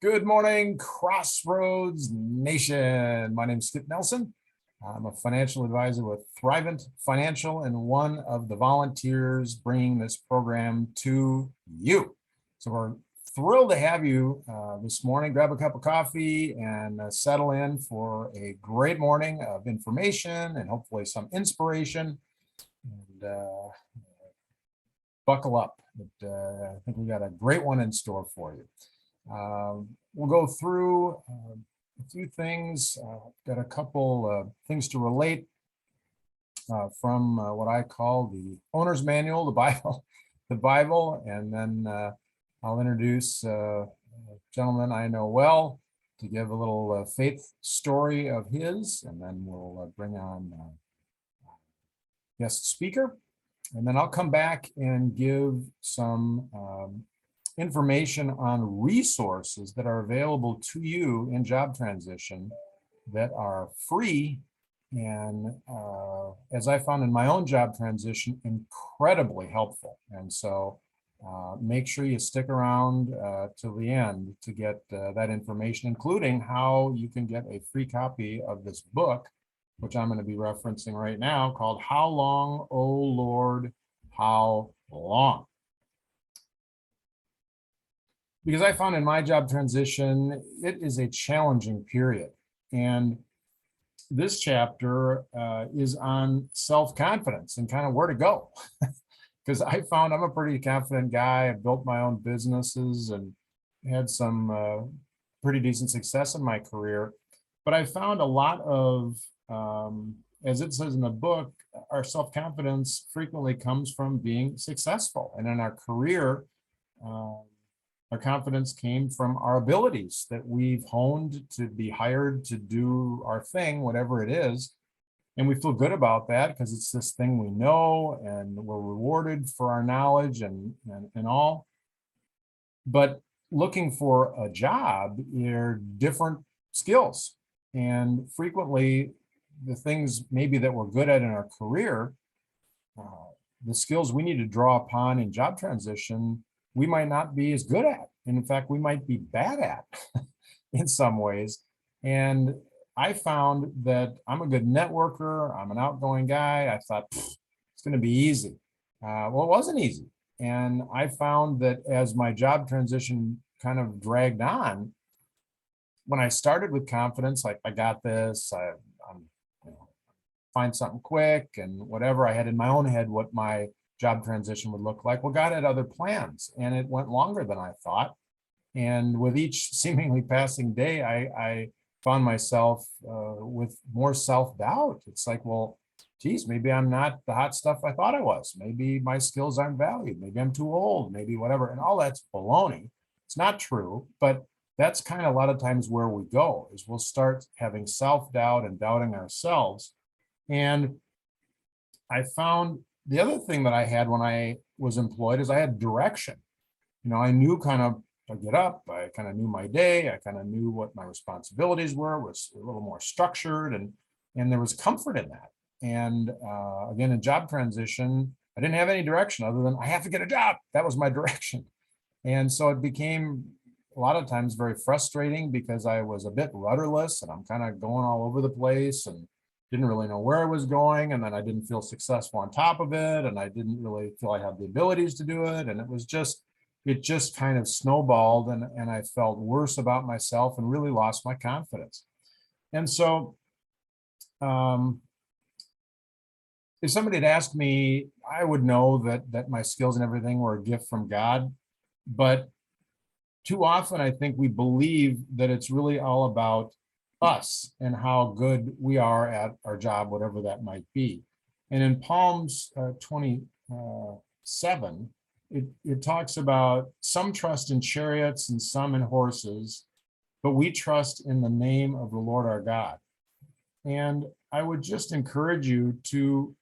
Good morning, Crossroads Nation. My name is Skip Nelson. I'm a financial advisor with 𝙎𝙚𝙬 Financial and one of the volunteers bringing this program to you. So we're thrilled to have you this morning. Grab a cup of coffee and settle in for a great morning of information and hopefully some inspiration. And buckle up. I think we got a great one in store for you. We'll go through a few things, got a couple things to relate from what I call the owner's manual, the Bible, and then I'll introduce a gentleman I know well to give a little faith story of his, and then we'll bring on guest speaker, and then I'll come back and give some information on resources that are available to you in job transition that are free and, as I found in my own job transition, incredibly helpful. And so make sure you stick around till the end to get that information, including how you can get a free copy of this book, which I'm going to be referencing right now, called How Long, O Lord, How Long? Because I found in my job transition, it is a challenging period. And this chapter is on self-confidence and kind of where to go. Because I found I'm a pretty confident guy. I've built my own businesses and had some pretty decent success in my career. But I found a lot of, as it says in the book, our self-confidence frequently comes from being successful. And in our career, our confidence came from our abilities that we've honed to be hired to do our thing, whatever it is. And we feel good about that because it's this thing we know and we're rewarded for our knowledge and all. But looking for a job are different skills. And frequently, the things maybe that we're good at in our career, the skills we need to draw upon in job transition, we might not be as good at. And in fact, we might be bad at in some ways. And I found that I'm a good networker. I'm an outgoing guy. I thought it's going to be easy. Well, it wasn't easy. And I found that as my job transition kind of dragged on, when I started with confidence, like I got this, I'm find something quick and whatever, I had in my own head what my job transition would look like. Well, God had other plans and it went longer than I thought. And with each seemingly passing day, I found myself with more self-doubt. It's like, well, geez, maybe I'm not the hot stuff I thought I was. Maybe my skills aren't valued. Maybe I'm too old, maybe whatever. And all that's baloney. It's not true, but that's kind of a lot of times where we go is we'll start having self-doubt and doubting ourselves. And I found the other thing that I had when I was employed is I had direction. I knew kind of to get up, I kind of knew my day, I kind of knew what my responsibilities were, was a little more structured, and there was comfort in that. And again, in job transition, I didn't have any direction other than I have to get a job. That was my direction. And so it became a lot of times very frustrating because I was a bit rudderless and I'm kind of going all over the place and didn't really know where I was going, and then I didn't feel successful on top of it, and I didn't really feel I had the abilities to do it, and it just kind of snowballed, and I felt worse about myself and really lost my confidence. And so if somebody had asked me, I would know that my skills and everything were a gift from God, but too often I think we believe that it's really all about us and how good we are at our job, whatever that might be. And in Psalms 27, it talks about some trust in chariots and some in horses, but we trust in the name of the Lord our God. And I would just encourage you to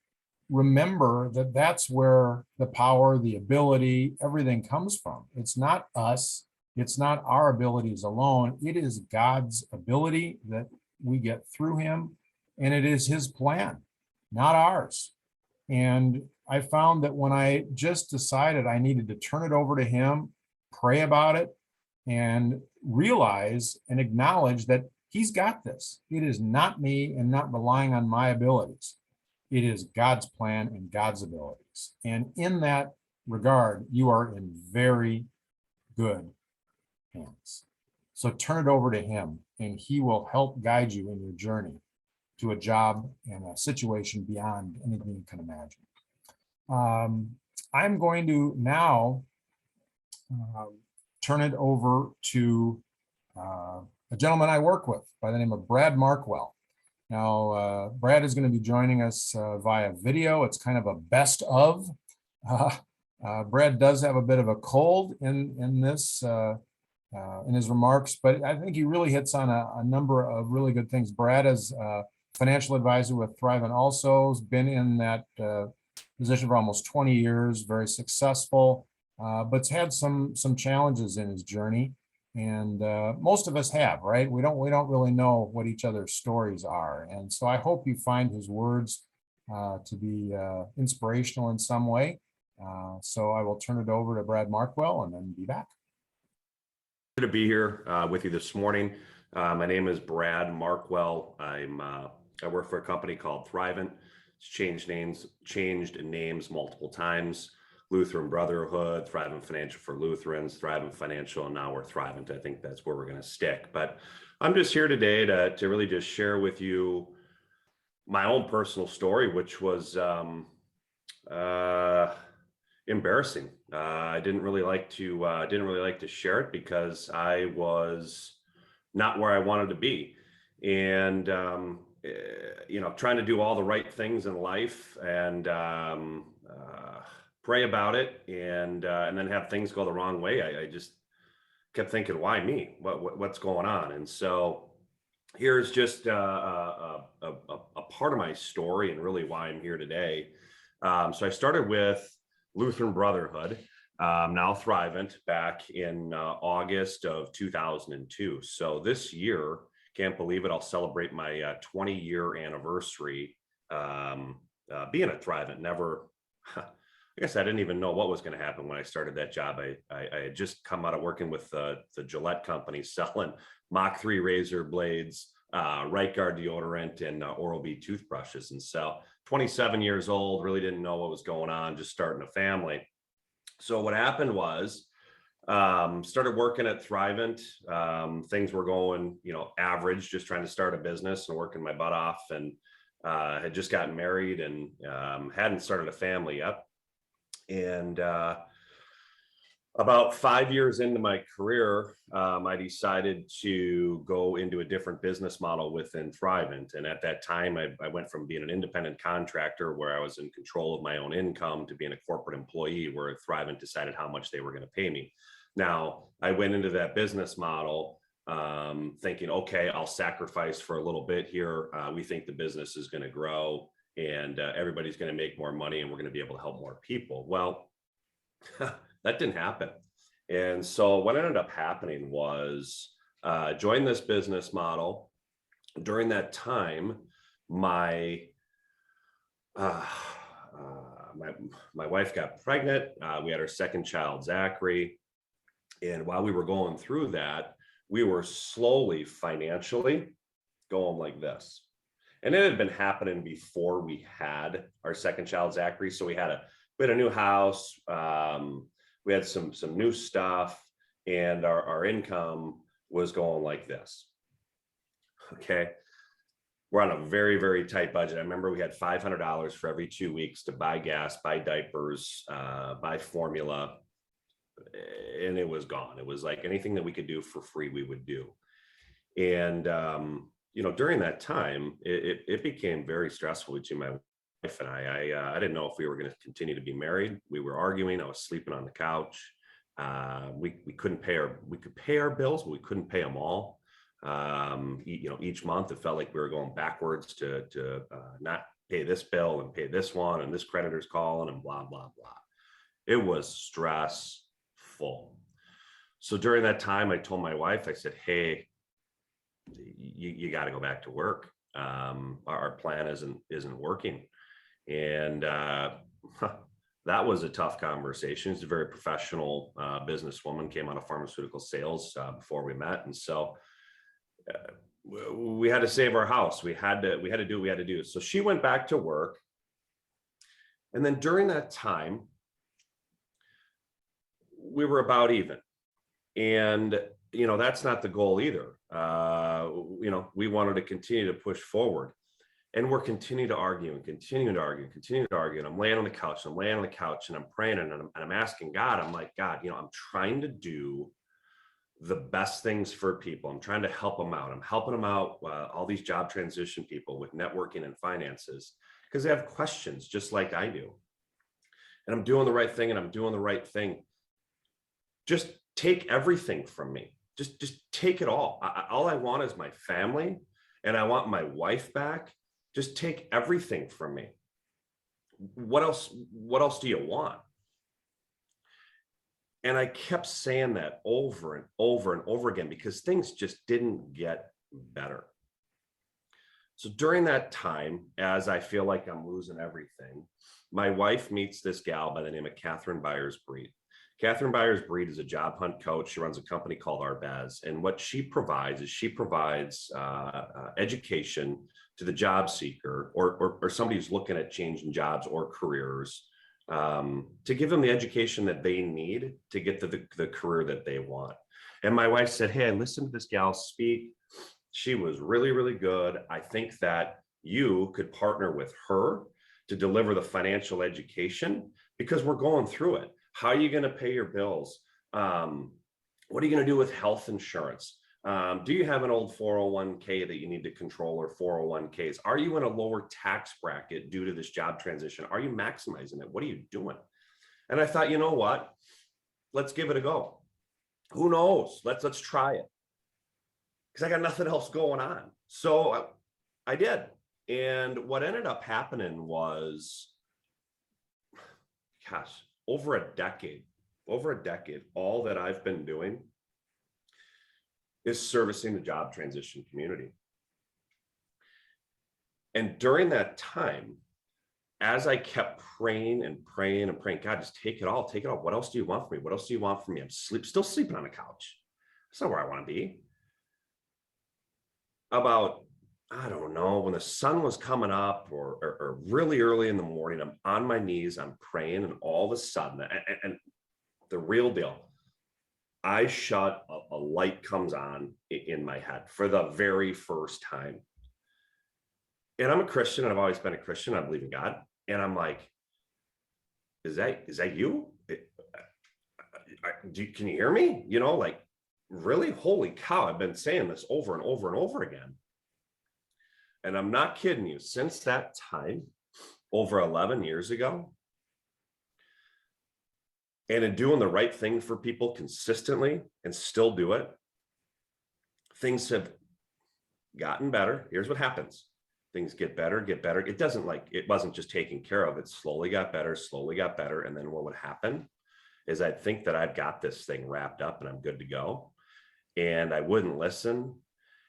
remember that that's where the power, the ability, everything comes from. It's not us. It's not our abilities alone. It is God's ability that we get through him, and it is his plan, not ours. And I found that when I just decided I needed to turn it over to him, pray about it, and realize and acknowledge that he's got this. It is not me and not relying on my abilities. It is God's plan and God's abilities. And in that regard, you are in very good hands. So turn it over to him, and he will help guide you in your journey to a job and a situation beyond anything you can imagine. I'm going to now turn it over to a gentleman I work with by the name of Brad Markwell. Now, Brad is going to be joining us via video. It's kind of a best of. Brad does have a bit of a cold in this, in his remarks, but I think he really hits on a number of really good things. Brad is a financial advisor with 𝙬𝙚𝙬 also, has been in that position for almost 20 years, very successful, but's had some challenges in his journey. And most of us have, right? We don't really know what each other's stories are. And so I hope you find his words to be inspirational in some way. So I will turn it over to Brad Markwell and then be back. Good to be here with you this morning. My name is Brad Markwell. I work for a company called 𝙬𝙚𝙬. It's changed names multiple times. Lutheran Brotherhood, 𝙬𝙚𝙬 Financial for Lutherans, 𝙬𝙚 Financial, and now we're 𝙬𝙬𝙬. I think that's where we're going to stick. But I'm just here today to really just share with you my own personal story, which was embarrassing. I didn't really like to share it because I was not where I wanted to be, and trying to do all the right things in life and pray about it, and then have things go the wrong way. I just kept thinking, why me? What's going on? And so here's just a part of my story and really why I'm here today. So I started with Lutheran Brotherhood, now 𝙬𝙬𝙬, back in August of 2002. So this year, can't believe it, I'll celebrate my 20-year anniversary being at 𝙬𝙬𝙬. Never, I guess I didn't even know what was going to happen when I started that job. I had just come out of working with the 𝙎𝙠𝙗 company, selling Mach 3 razor blades, Right Guard deodorant, and Oral-B toothbrushes. And so 27 years old, really didn't know what was going on, just starting a family. So what happened was, started working at 𝙬𝙬𝙬. Things were going, average, just trying to start a business and working my butt off, and had just gotten married and hadn't started a family yet. And about 5 years into my career, I decided to go into a different business model within 𝙬𝙬𝙬. And at that time, I went from being an independent contractor where I was in control of my own income to being a corporate employee where 𝙬𝙬𝙬 decided how much they were going to pay me. Now, I went into that business model thinking, okay, I'll sacrifice for a little bit here. We think the business is going to grow, and everybody's going to make more money, and we're going to be able to help more people. Well, that didn't happen. And so what ended up happening was join this business model. During that time, my wife got pregnant. We had our second child, Zachary. And while we were going through that, we were slowly financially going like this. And it had been happening before we had our second child, Zachary. So we had a new house. We had some new stuff, and our income was going like this. Okay. We're on a very, very tight budget. I remember we had $500 for every 2 weeks to buy gas, buy diapers, buy formula, and it was gone. It was like anything that we could do for free, we would do. And, during that time, it became very stressful between my wife and I didn't know if we were going to continue to be married. We were arguing. I was sleeping on the couch. We couldn't pay we could pay our bills, but we couldn't pay them all. Each month it felt like we were going backwards to not pay this bill and pay this one, and this creditor's calling, and blah, blah, blah. It was stressful. So during that time, I told my wife, I said, hey, you got to go back to work. Our plan isn't working. And that was a tough conversation. She's a very professional businesswoman, came out of pharmaceutical sales before we met. And so we had to save our house. We had to do what we had to do. So she went back to work. And then during that time, we were about even. And, that's not the goal either. We wanted to continue to push forward. And we're continuing to argue and continuing to argue. And I'm laying on the couch and I'm praying and I'm asking God, I'm like, God, I'm trying to do the best things for people. I'm trying to help them out. I'm helping them out, all these job transition people with networking and finances, because they have questions just like I do. And I'm doing the right thing. Just take everything from me. Just take it all. All I want is my family, and I want my wife back. Just take everything from me. What else do you want? And I kept saying that over and over and over again, because things just didn't get better. So during that time, as I feel like I'm losing everything, my wife meets this gal by the name of 𝙏𝙗𝙗𝙬𝙗𝙗 𝙏𝙗𝙗𝙗𝙗 is a job hunt coach. She runs a company called 𝙎𝙩𝙚𝙬𝙚. And what she provides is education to the job seeker or somebody who's looking at changing jobs or careers, to give them the education that they need to get the career that they want. And my wife said, hey, I listened to this gal speak. She was really, really good. I think that you could partner with her to deliver the financial education, because we're going through it. How are you going to pay your bills? What are you going to do with health insurance? Do you have an old 401k that you need to control, or 401ks? Are you in a lower tax bracket due to this job transition? Are you maximizing it? What are you doing? And I thought, you know what? Let's give it a go. Who knows? Let's try it. Because I got nothing else going on. So I did. And what ended up happening was, gosh, over a decade, all that I've been doing is servicing the job transition community. And during that time, as I kept praying, God, just take it all. What else do you want from me? I'm still sleeping on the couch. That's not where I want to be. About, I don't know, when the sun was coming up or really early in the morning, I'm on my knees, I'm praying, and all of a sudden, and the real deal, I shut a light comes on in my head for the very first time. And I'm a Christian, and I've always been a Christian. I believe in God. And I'm like, is that you? Can you hear me? Really? Holy cow. I've been saying this over and over and over again. And I'm not kidding you. Since that time, over 11 years ago, and in doing the right thing for people consistently and still do it, things have gotten better. Here's what happens. Things get better. It wasn't just taken care of. It slowly got better. And then what would happen is I'd think that I've got this thing wrapped up and I'm good to go. And I wouldn't listen,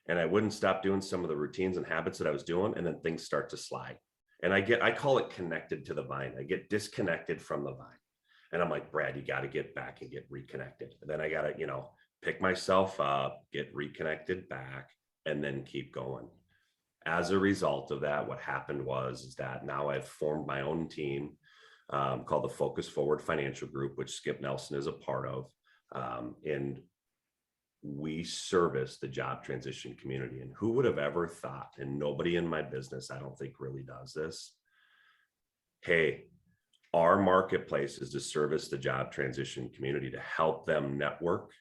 and I wouldn't stop doing some of the routines and habits that I was doing. And then things start to slide. And I call it connected to the vine. I get disconnected from the vine. And I'm like, Brad, you got to get back and get reconnected. And then I got to, pick myself up, get reconnected back, and then keep going. As a result of that, what happened is that now I've formed my own team called the Focus Forward Financial Group, which Skip Nelson is a part of. And we service the job transition community. And who would have ever thought, and nobody in my business, I don't think really does this. Hey, our marketplace is to service the job transition community, to help them network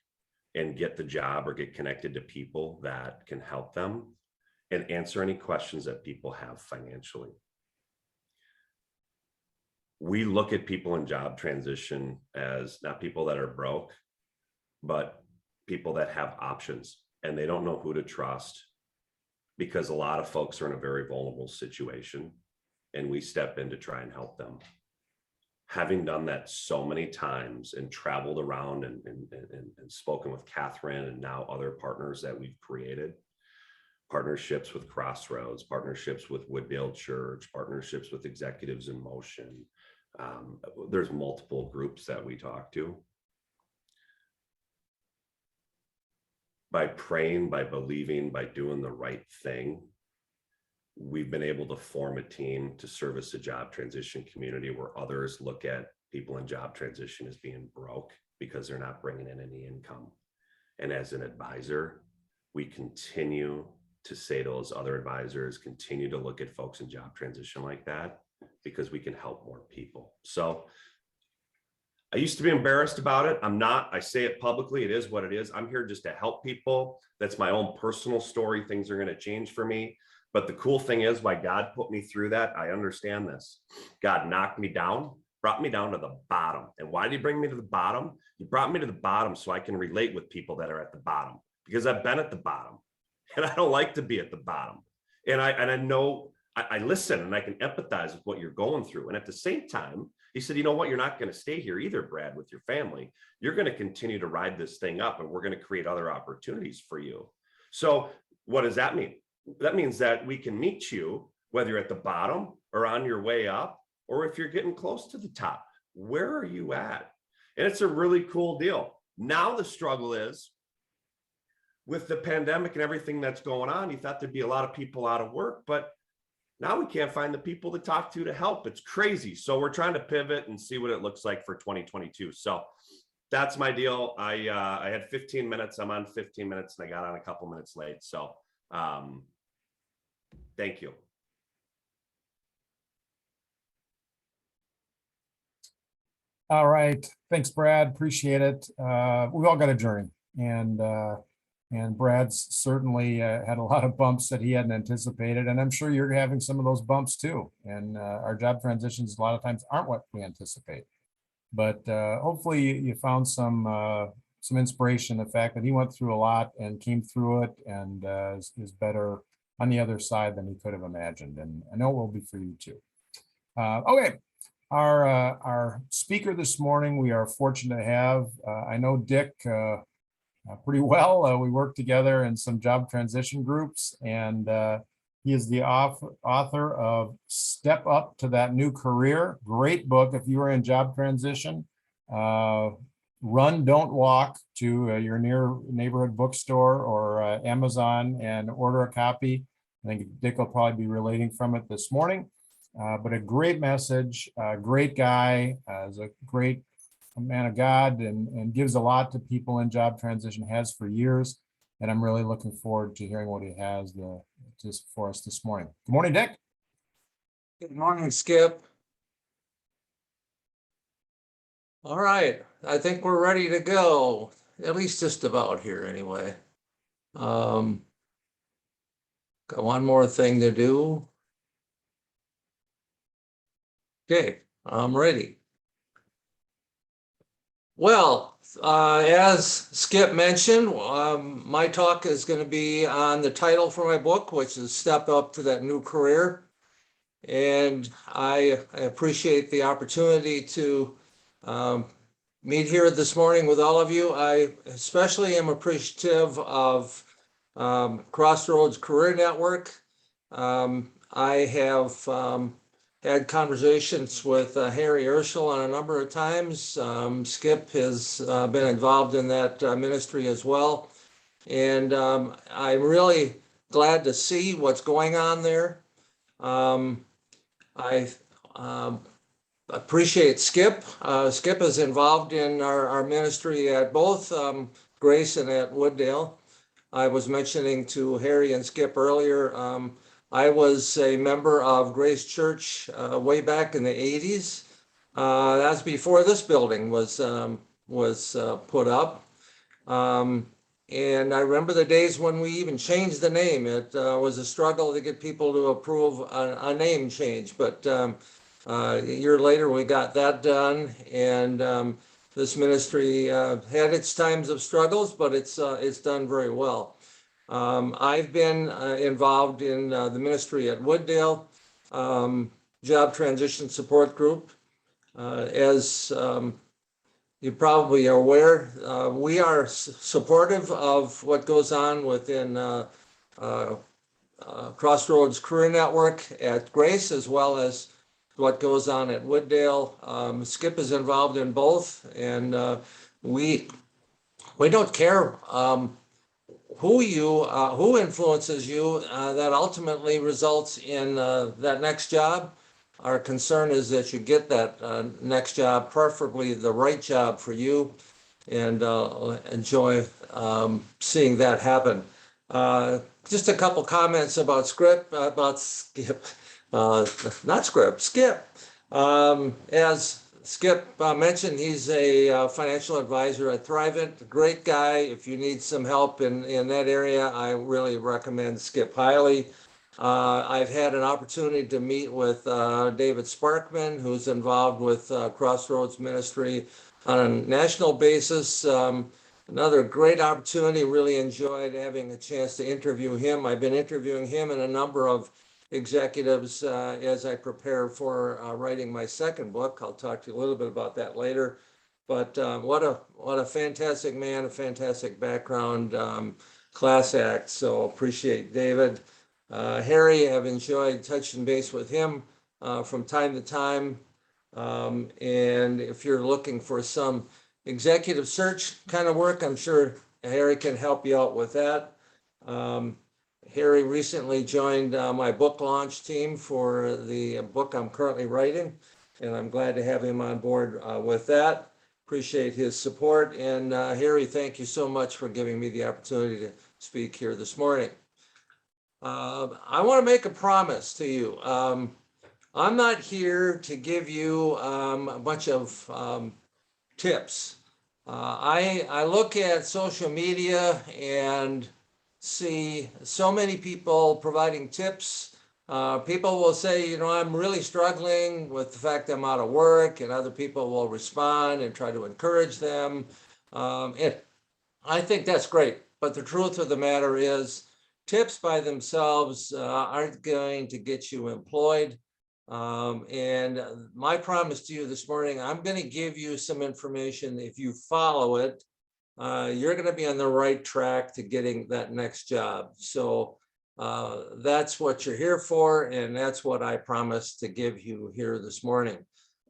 and get the job or get connected to people that can help them and answer any questions that people have financially. We look at people in job transition as not people that are broke, but people that have options, and they don't know who to trust, because a lot of folks are in a very vulnerable situation, and we step in to try and help them. Having done that so many times and traveled around and spoken with Catherine and now other partners that we've created, partnerships with Crossroads, partnerships with Wooddale Church, partnerships with Executives in Motion, There's multiple groups that we talk to. By praying, by believing, by doing the right thing, we've been able to form a team to service the job transition community where others look at people in job transition as being broke because they're not bringing in any income. And as an advisor, we continue to say to those other advisors, continue to look at folks in job transition like that, because we can help more people. So I used to be embarrassed about it. I'm not. I say it publicly. It is what it is. I'm here just to help people. That's my own personal story. Things are going to change for me. But the cool thing is, why God put me through that, I understand this. God knocked me down, brought me down to the bottom. And why did he bring me to the bottom? He brought me to the bottom so I can relate with people that are at the bottom, because I've been at the bottom and I don't like to be at the bottom. And I know I listen and I can empathize with what you're going through. And at the same time, he said, you know what, you're not going to stay here either, Brad, with your family. You're going to continue to ride this thing up, and we're going to create other opportunities for you. So what does that mean? That means that we can meet you, whether you're at the bottom or on your way up, or if you're getting close to the top. Where are you at? And it's a really cool deal. Now the struggle is, with the pandemic and everything that's going on, you thought there'd be a lot of people out of work, but now we can't find the people to talk to help. It's crazy. So we're trying to pivot and see what it looks like for 2022. So that's my deal. I had 15 minutes. I'm on 15 minutes and I got on a couple minutes late. So thank you. All right. Thanks, Brad. Appreciate it. We all got a journey, and Brad's certainly had a lot of bumps that he hadn't anticipated. And I'm sure you're having some of those bumps too. And our job transitions a lot of times aren't what we anticipate. But hopefully you found some inspiration in the fact that he went through a lot and came through it, and is better on the other side than he could have imagined. And I know it will be for you too. Okay. Our speaker this morning, we are fortunate to have, I know Dick pretty well. We work together in some job transition groups, and he is the author of Step Up to That New Career. Great book if you are in job transition. Run, don't walk to your near neighborhood bookstore or Amazon and order a copy. I think Dick will probably be relating from it this morning. But a great message, great guy, is a great man of God, and gives a lot to people in job transition, has for years. And I'm really looking forward to hearing what he has for us this morning. Good morning, Dick. Good morning, Skip. All right, I think we're ready to go, at least just about here anyway. Got one more thing to do. Okay, I'm ready. Well, as Skip mentioned, my talk is going to be on the title for my book, which is Step Up to That New Career. And I appreciate the opportunity to meet here this morning with all of you. I especially am appreciative of Crossroads Career Network. I have had conversations with Harry Urschel on a number of times. Skip has been involved in that ministry as well. And I'm really glad to see what's going on there. I appreciate Skip. Skip is involved in our ministry at both Grace and at Wooddale. I was mentioning to Harry and Skip earlier, I was a member of Grace Church way back in the 80s. That's before this building was put up. And I remember the days when we even changed the name. It was a struggle to get people to approve a name change, but a year later we got that done. And this ministry had its times of struggles, but it's done very well. I've been involved in the ministry at Wooddale Job Transition Support Group. As you probably are aware, we are supportive of what goes on within Crossroads Career Network at Grace, as well as what goes on at Wooddale. Skip is involved in both, and we don't care who influences you. That ultimately results in that next job. Our concern is that you get that next job, preferably the right job for you, and enjoy seeing that happen. Just a couple comments about Skip. As Skip mentioned, he's a financial advisor at 𝙎𝙚𝙬𝙧. Great guy. If you need some help in that area, I really recommend Skip highly. I've had an opportunity to meet with David Sparkman, who's involved with Crossroads Ministry on a national basis. Another great opportunity. Really enjoyed having a chance to interview him. I've been interviewing him and a number of executives as I prepare for writing my second book. I'll talk to you a little bit about that later. But what a fantastic man, a fantastic background, class act. So appreciate David. Harry, I've enjoyed touching base with him from time to time. And if you're looking for some executive search kind of work, I'm sure Harry can help you out with that. Harry recently joined my book launch team for the book I'm currently writing, and I'm glad to have him on board with that. Appreciate his support. And Harry, thank you so much for giving me the opportunity to speak here this morning. I want to make a promise to you. I'm not here to give you a bunch of tips. I look at social media and see so many people providing tips. People will say, you know, I'm really struggling with the fact that I'm out of work, and other people will respond and try to encourage them. And I think that's great. But the truth of the matter is, tips by themselves aren't going to get you employed. And my promise to you this morning, I'm going to give you some information. If you follow it, you're going to be on the right track to getting that next job. So that's what you're here for, and that's what I promise to give you here this morning.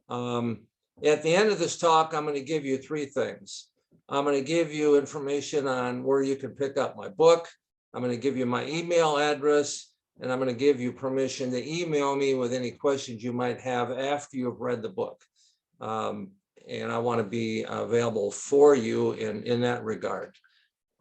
At the end of this talk, I'm going to give you three things. I'm going to give you information on where you can pick up my book. I'm going to give you my email address, and I'm going to give you permission to email me with any questions you might have after you've read the book. And I want to be available for you in that regard.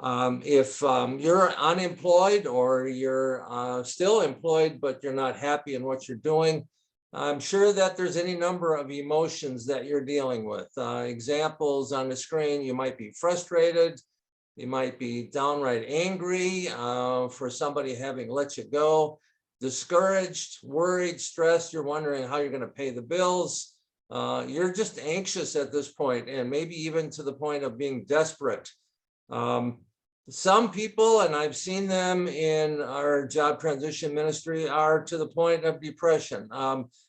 If you're unemployed, or you're still employed, but you're not happy in what you're doing, I'm sure that there's any number of emotions that you're dealing with. Examples on the screen: you might be frustrated, you might be downright angry for somebody having let you go, discouraged, worried, stressed. You're wondering how you're going to pay the bills. You're just anxious at this point, and maybe even to the point of being desperate. Some people, and I've seen them in our job transition ministry, are to the point of depression.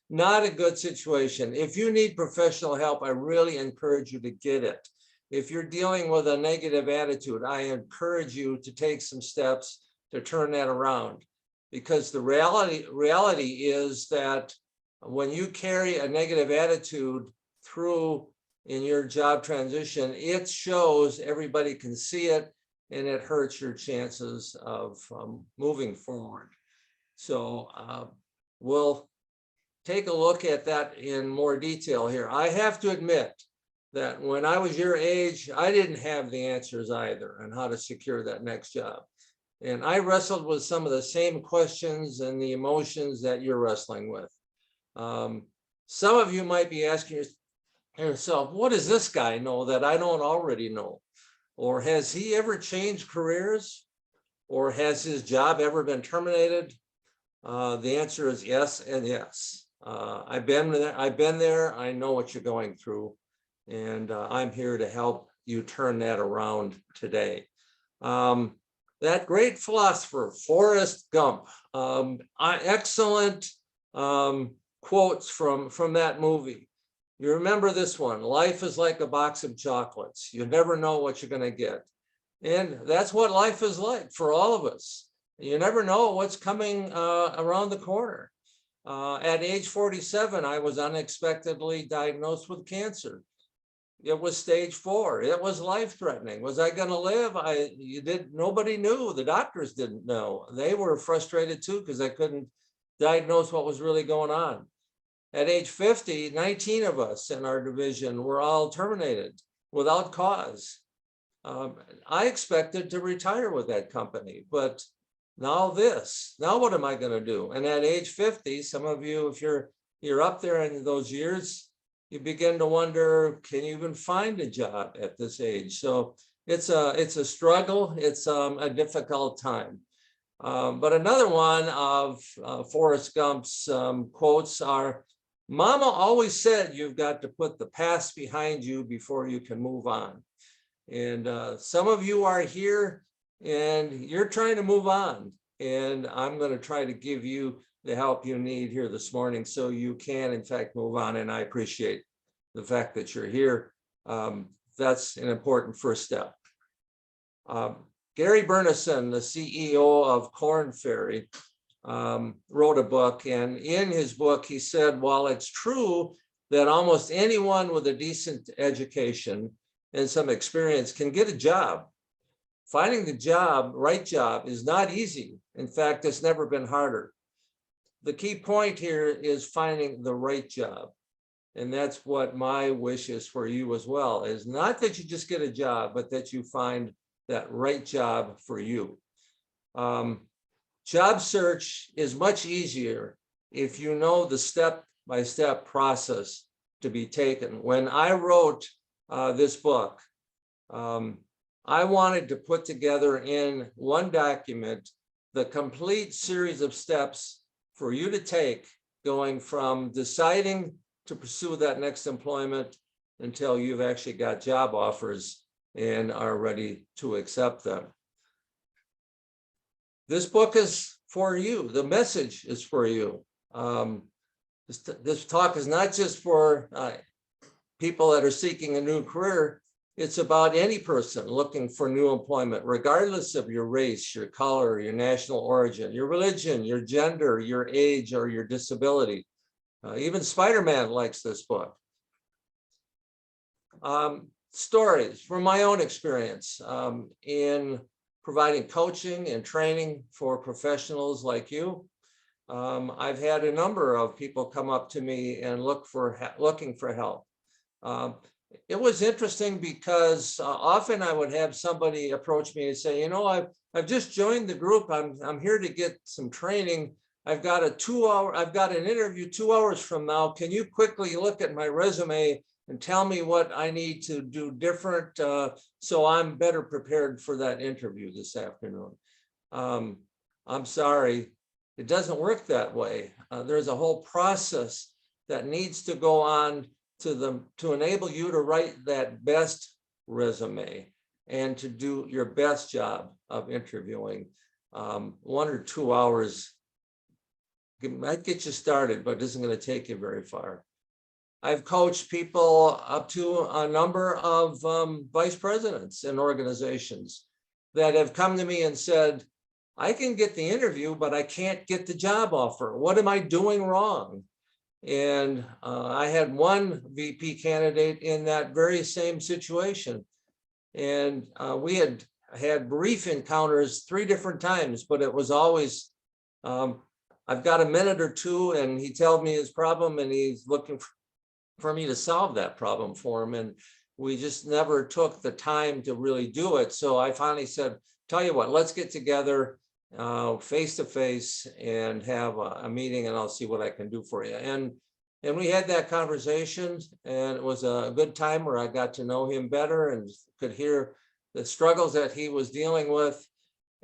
Not a good situation. If you need professional help, I really encourage you to get it. If you're dealing with a negative attitude, I encourage you to take some steps to turn that around, because the reality is that when you carry a negative attitude through in your job transition, it shows, everybody can see it, and it hurts your chances of moving forward. So we'll take a look at that in more detail here. I have to admit that when I was your age, I didn't have the answers either on how to secure that next job. And I wrestled with some of the same questions and the emotions that you're wrestling with. Some of you might be asking yourself, what does this guy know that I don't already know? Or has he ever changed careers? Or has his job ever been terminated? The answer is yes and yes. I've been there. I know what you're going through, and I'm here to help you turn that around today. That great philosopher, Forrest Gump, excellent quotes from that movie. You remember this one: life is like a box of chocolates. You never know what you're going to get. And that's what life is like for all of us. You never know what's coming around the corner. At age 47, I was unexpectedly diagnosed with cancer. It was stage 4. It was life-threatening. Was I going to live? Nobody knew. The doctors didn't know. They were frustrated too because I couldn't diagnose what was really going on. At age 50, 19 of us in our division were all terminated without cause. I expected to retire with that company, but now what am I going to do? And at age 50, some of you, if you're up there in those years, you begin to wonder, can you even find a job at this age? So it's a struggle. It's a difficult time. But another one of Forrest Gump's quotes are, "Mama always said you've got to put the past behind you before you can move on." And some of you are here and you're trying to move on. And I'm going to try to give you the help you need here this morning so you can, in fact, move on. And I appreciate the fact that you're here. That's an important first step. Gary Burnison, the CEO of Korn Ferry, wrote a book. And in his book, he said, while it's true that almost anyone with a decent education and some experience can get a job, finding the right job is not easy. In fact, it's never been harder. The key point here is finding the right job. And that's what my wish is for you as well, is not that you just get a job, but that you find that right job for you. Job search is much easier if you know the step-by-step process to be taken. When I wrote this book, I wanted to put together in one document the complete series of steps for you to take, going from deciding to pursue that next employment until you've actually got job offers and are ready to accept them. This book is for you. The message is for you. This talk is not just for people that are seeking a new career. It's about any person looking for new employment, regardless of your race, your color, your national origin, your religion, your gender, your age, or your disability. Even Spider-Man likes this book. Stories from my own experience in providing coaching and training for professionals like you. I've had a number of people come up to me and looking for help. It was interesting because often I would have somebody approach me and say, you know, I've just joined the group. I'm here to get some training. I've got an interview 2 hours from now. Can you quickly look at my resume and tell me what I need to do different so I'm better prepared for that interview this afternoon? I'm sorry, it doesn't work that way. There's a whole process that needs to go on to enable you to write that best resume and to do your best job of interviewing. 1 or 2 hours might get you started, but it isn't going to take you very far. I've coached people up to a number of vice presidents in organizations that have come to me and said, I can get the interview, but I can't get the job offer. What am I doing wrong? And I had one VP candidate in that very same situation. And we had brief encounters 3 different times, but it was always, I've got a minute or two, and he tells me his problem, and he's looking for me to solve that problem for him. And we just never took the time to really do it. So I finally said, tell you what, let's get together face to face and have a meeting, and I'll see what I can do for you. And we had that conversation, and it was a good time where I got to know him better and could hear the struggles that he was dealing with.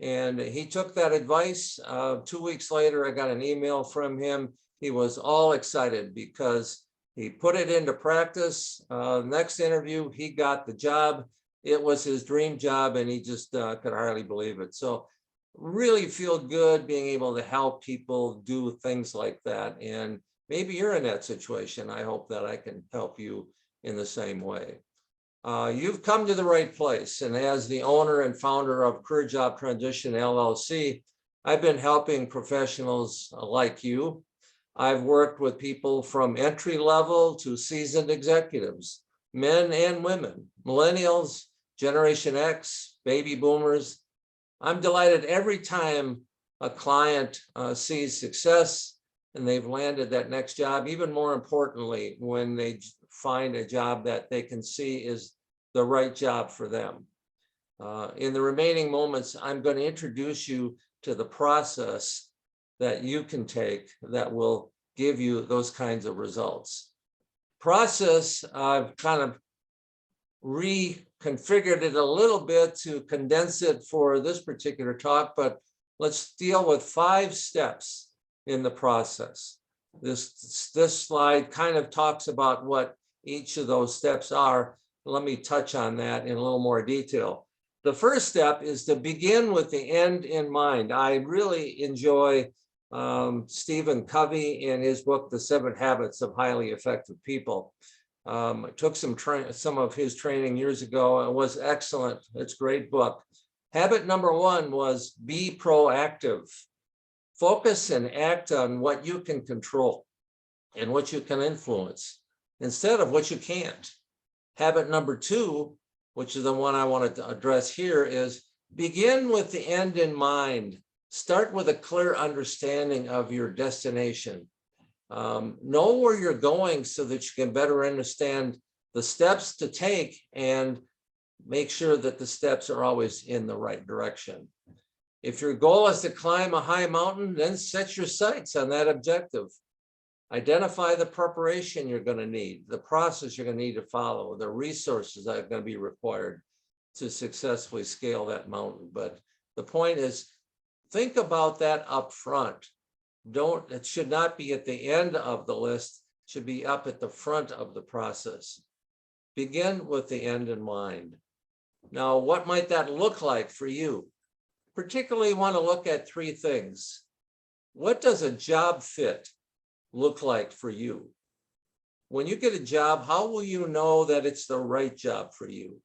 And he took that advice. 2 weeks later, I got an email from him. He was all excited because he put it into practice. Next interview, he got the job. It was his dream job, and he just could hardly believe it. So really feel good being able to help people do things like that. And maybe you're in that situation. I hope that I can help you in the same way. You've come to the right place. And as the owner and founder of Career Job Transition LLC, I've been helping professionals like you I've worked with people from entry level to seasoned executives, men and women, millennials, Generation X, baby boomers. I'm delighted every time a client sees success and they've landed that next job. Even more importantly, when they find a job that they can see is the right job for them. In the remaining moments, I'm going to introduce you to the process that you can take that will give you those kinds of results. Process, I've kind of reconfigured it a little bit to condense it for this particular talk, but let's deal with 5 steps in the process. This slide kind of talks about what each of those steps are. Let me touch on that in a little more detail. The first step is to begin with the end in mind. I really enjoy Stephen Covey in his book, The 7 Habits of Highly Effective People. I took some of his training years ago. It was excellent. It's a great book. Habit number 1 was be proactive. Focus and act on what you can control and what you can influence instead of what you can't. Habit number 2, which is the one I want to address here, is begin with the end in mind. Start with a clear understanding of your destination. Know where you're going so that you can better understand the steps to take and make sure that the steps are always in the right direction. If your goal is to climb a high mountain, then set your sights on that objective. Identify the preparation you're going to need, the process you're going to need to follow, the resources that are going to be required to successfully scale that mountain. But the point is, think about that up front. It should not be at the end of the list, it should be up at the front of the process. Begin with the end in mind. Now, what might that look like for you? Particularly want to look at 3 things. What does a job fit look like for you? When you get a job, how will you know that it's the right job for you?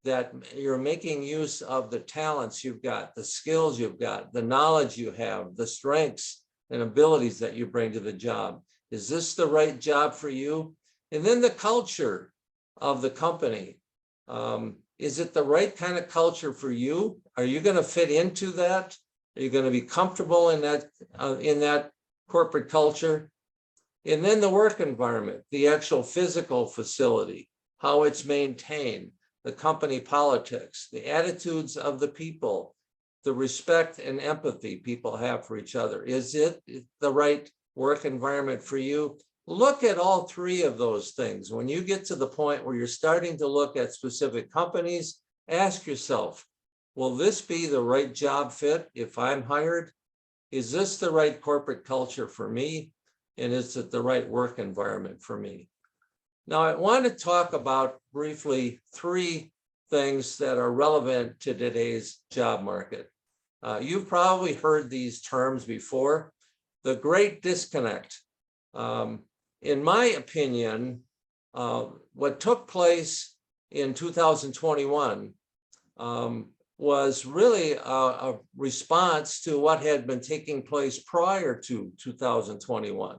That you're making use of the talents you've got, the skills you've got, the knowledge you have, the strengths and abilities that you bring to the job. Is this the right job for you? And then the culture of the company. Is it the right kind of culture for you? Are you going to fit into that? Are you going to be comfortable in that corporate culture? And then the work environment, the actual physical facility, how it's maintained, the company politics, the attitudes of the people, the respect and empathy people have for each other. Is it the right work environment for you? Look at all 3 of those things. When you get to the point where you're starting to look at specific companies, ask yourself, will this be the right job fit if I'm hired? Is this the right corporate culture for me? And is it the right work environment for me? Now, I want to talk about briefly 3 things that are relevant to today's job market. You've probably heard these terms before. The great disconnect. In my opinion, what took place in 2021 was really a response to what had been taking place prior to 2021.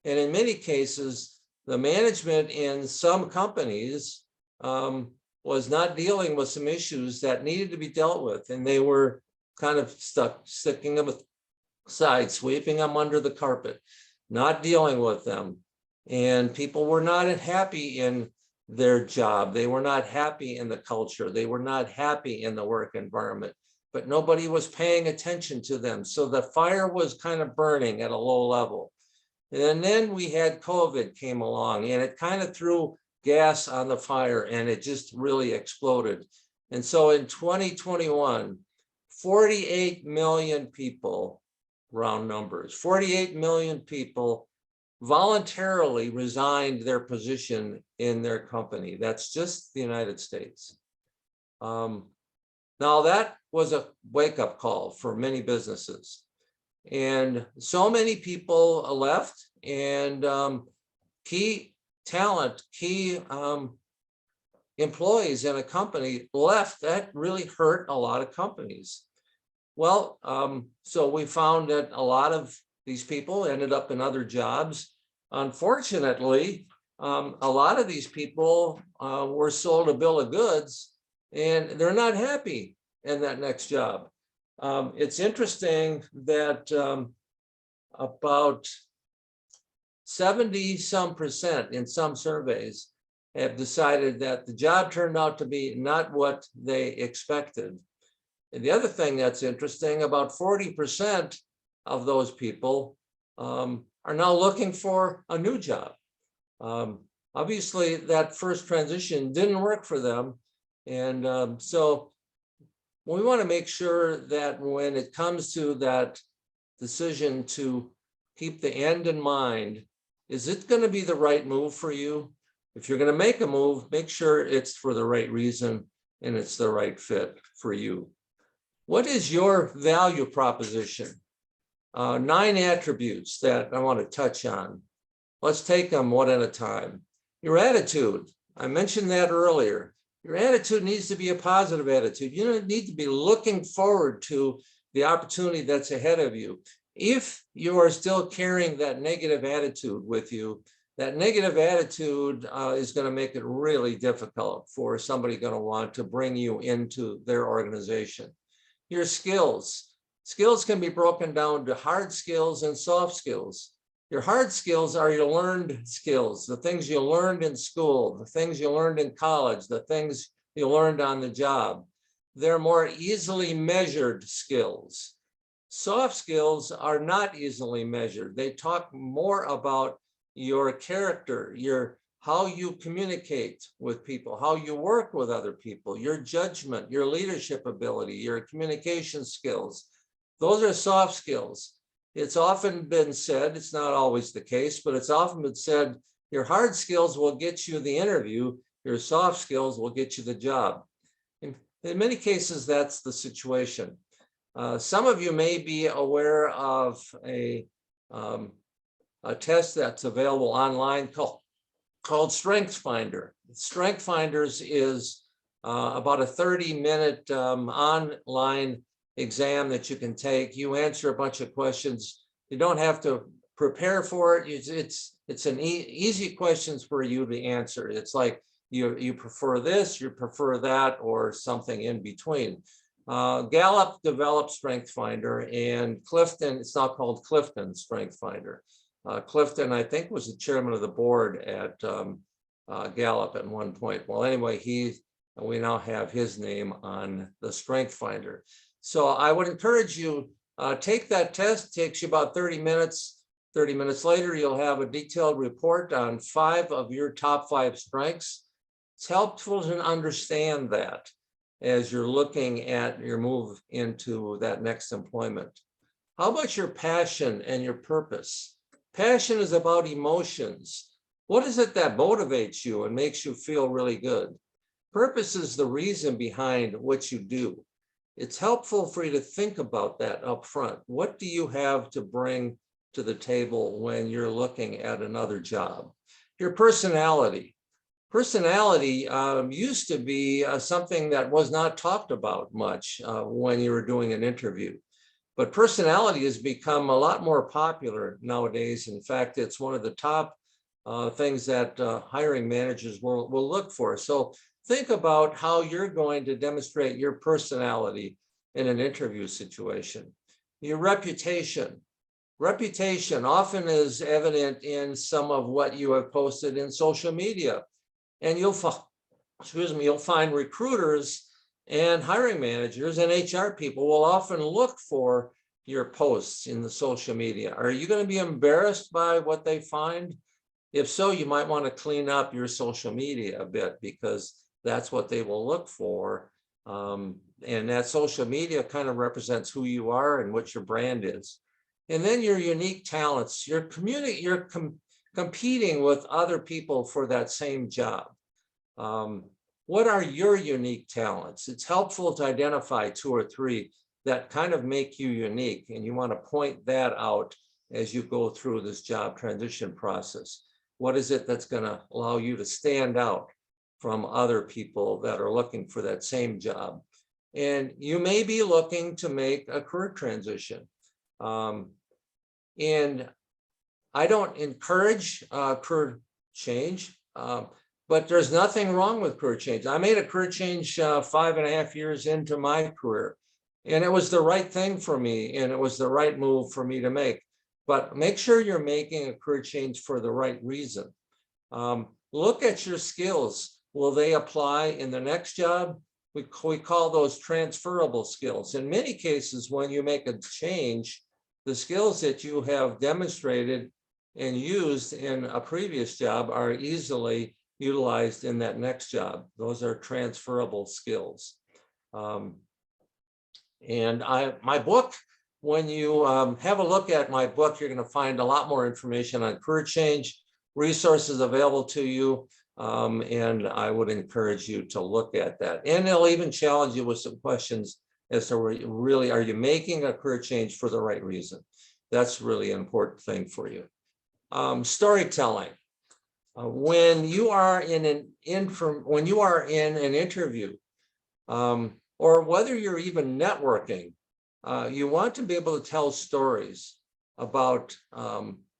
And in many cases, the management in some companies was not dealing with some issues that needed to be dealt with. And they were kind of sticking them aside, sweeping them under the carpet, not dealing with them. And people were not happy in their job. They were not happy in the culture. They were not happy in the work environment, but nobody was paying attention to them. So the fire was kind of burning at a low level. And then we had COVID came along and it kind of threw gas on the fire and it just really exploded. And so in 2021, 48 million people, round numbers, 48 million people voluntarily resigned their position in their company. That's just the United States. Now that was a wake-up call for many businesses. And so many people left, and key talent, key employees in a company left. That really hurt a lot of companies. Well, so we found that a lot of these people ended up in other jobs. Unfortunately, a lot of these people were sold a bill of goods and they're not happy in that next job. It's interesting that about 70% in some surveys have decided that the job turned out to be not what they expected. And the other thing that's interesting, about 40% of those people are now looking for a new job. Obviously, that first transition didn't work for them. And so we want to make sure that when it comes to that decision to keep the end in mind, is it going to be the right move for you? If you're going to make a move, make sure it's for the right reason and it's the right fit for you. What is your value proposition? 9 attributes that I want to touch on. Let's take them one at a time. Your attitude, I mentioned that earlier. Your attitude needs to be a positive attitude. You don't need to be looking forward to the opportunity that's ahead of you. If you are still carrying that negative attitude with you, that negative attitude is going to make it really difficult for somebody going to want to bring you into their organization. Your skills. Skills can be broken down to hard skills and soft skills. Your hard skills are your learned skills, the things you learned in school, the things you learned in college, the things you learned on the job. They're more easily measured skills. Soft skills are not easily measured. They talk more about your character, how you communicate with people, how you work with other people, your judgment, your leadership ability, your communication skills. Those are soft skills. It's often been said, it's not always the case, but it's often been said, your hard skills will get you the interview, your soft skills will get you the job. In many cases, that's the situation. Some of you may be aware of a test that's available online called StrengthsFinder. StrengthsFinders is about a 30-minute online exam that you can take. You answer a bunch of questions. You don't have to prepare for it. It's an easy questions for you to answer. It's like you prefer this, you prefer that, or something in between. Gallup developed StrengthsFinder, and Clifton, it's now called Clifton StrengthsFinder. Clifton, I think, was the chairman of the board at Gallup at one point. Well, anyway, we now have his name on the StrengthsFinder. So I would encourage you, take that test. It takes you about 30 minutes. 30 minutes later, you'll have a detailed report on 5 of your top 5 strengths. It's helpful to understand that as you're looking at your move into that next employment. How about your passion and your purpose? Passion is about emotions. What is it that motivates you and makes you feel really good? Purpose is the reason behind what you do. It's helpful for you to think about that up front. What do you have to bring to the table when you're looking at another job? Your personality. Personality used to be something that was not talked about much when you were doing an interview. But personality has become a lot more popular nowadays. In fact, it's one of the top things that hiring managers will look for. So think about how you're going to demonstrate your personality in an interview situation. Your reputation. Reputation often is evident in some of what you have posted in social media. And you'll find recruiters and hiring managers and HR people will often look for your posts in the social media. Are you going to be embarrassed by what they find? If so, you might want to clean up your social media a bit, because that's what they will look for. And that social media kind of represents who you are and what your brand is. And then your unique talents, your community, you're competing with other people for that same job. What are your unique talents? It's helpful to identify 2 or 3 that kind of make you unique, and you want to point that out as you go through this job transition process. What is it that's going to allow you to stand out from other people that are looking for that same job? And you may be looking to make a career transition. And I don't encourage career change, but there's nothing wrong with career change. I made a career change 5.5 years into my career, and it was the right thing for me, and it was the right move for me to make. But make sure you're making a career change for the right reason. Look at your skills. Will they apply in the next job? We call those transferable skills. In many cases, when you make a change, the skills that you have demonstrated and used in a previous job are easily utilized in that next job. Those are transferable skills. And my book, when you have a look at my book, you're going to find a lot more information on career change, resources available to you. And I would encourage you to look at that. And they'll even challenge you with some questions as to really, are you making a career change for the right reason? That's really an important thing for you. Storytelling. When you are in an interview, or whether you're even networking, you want to be able to tell stories about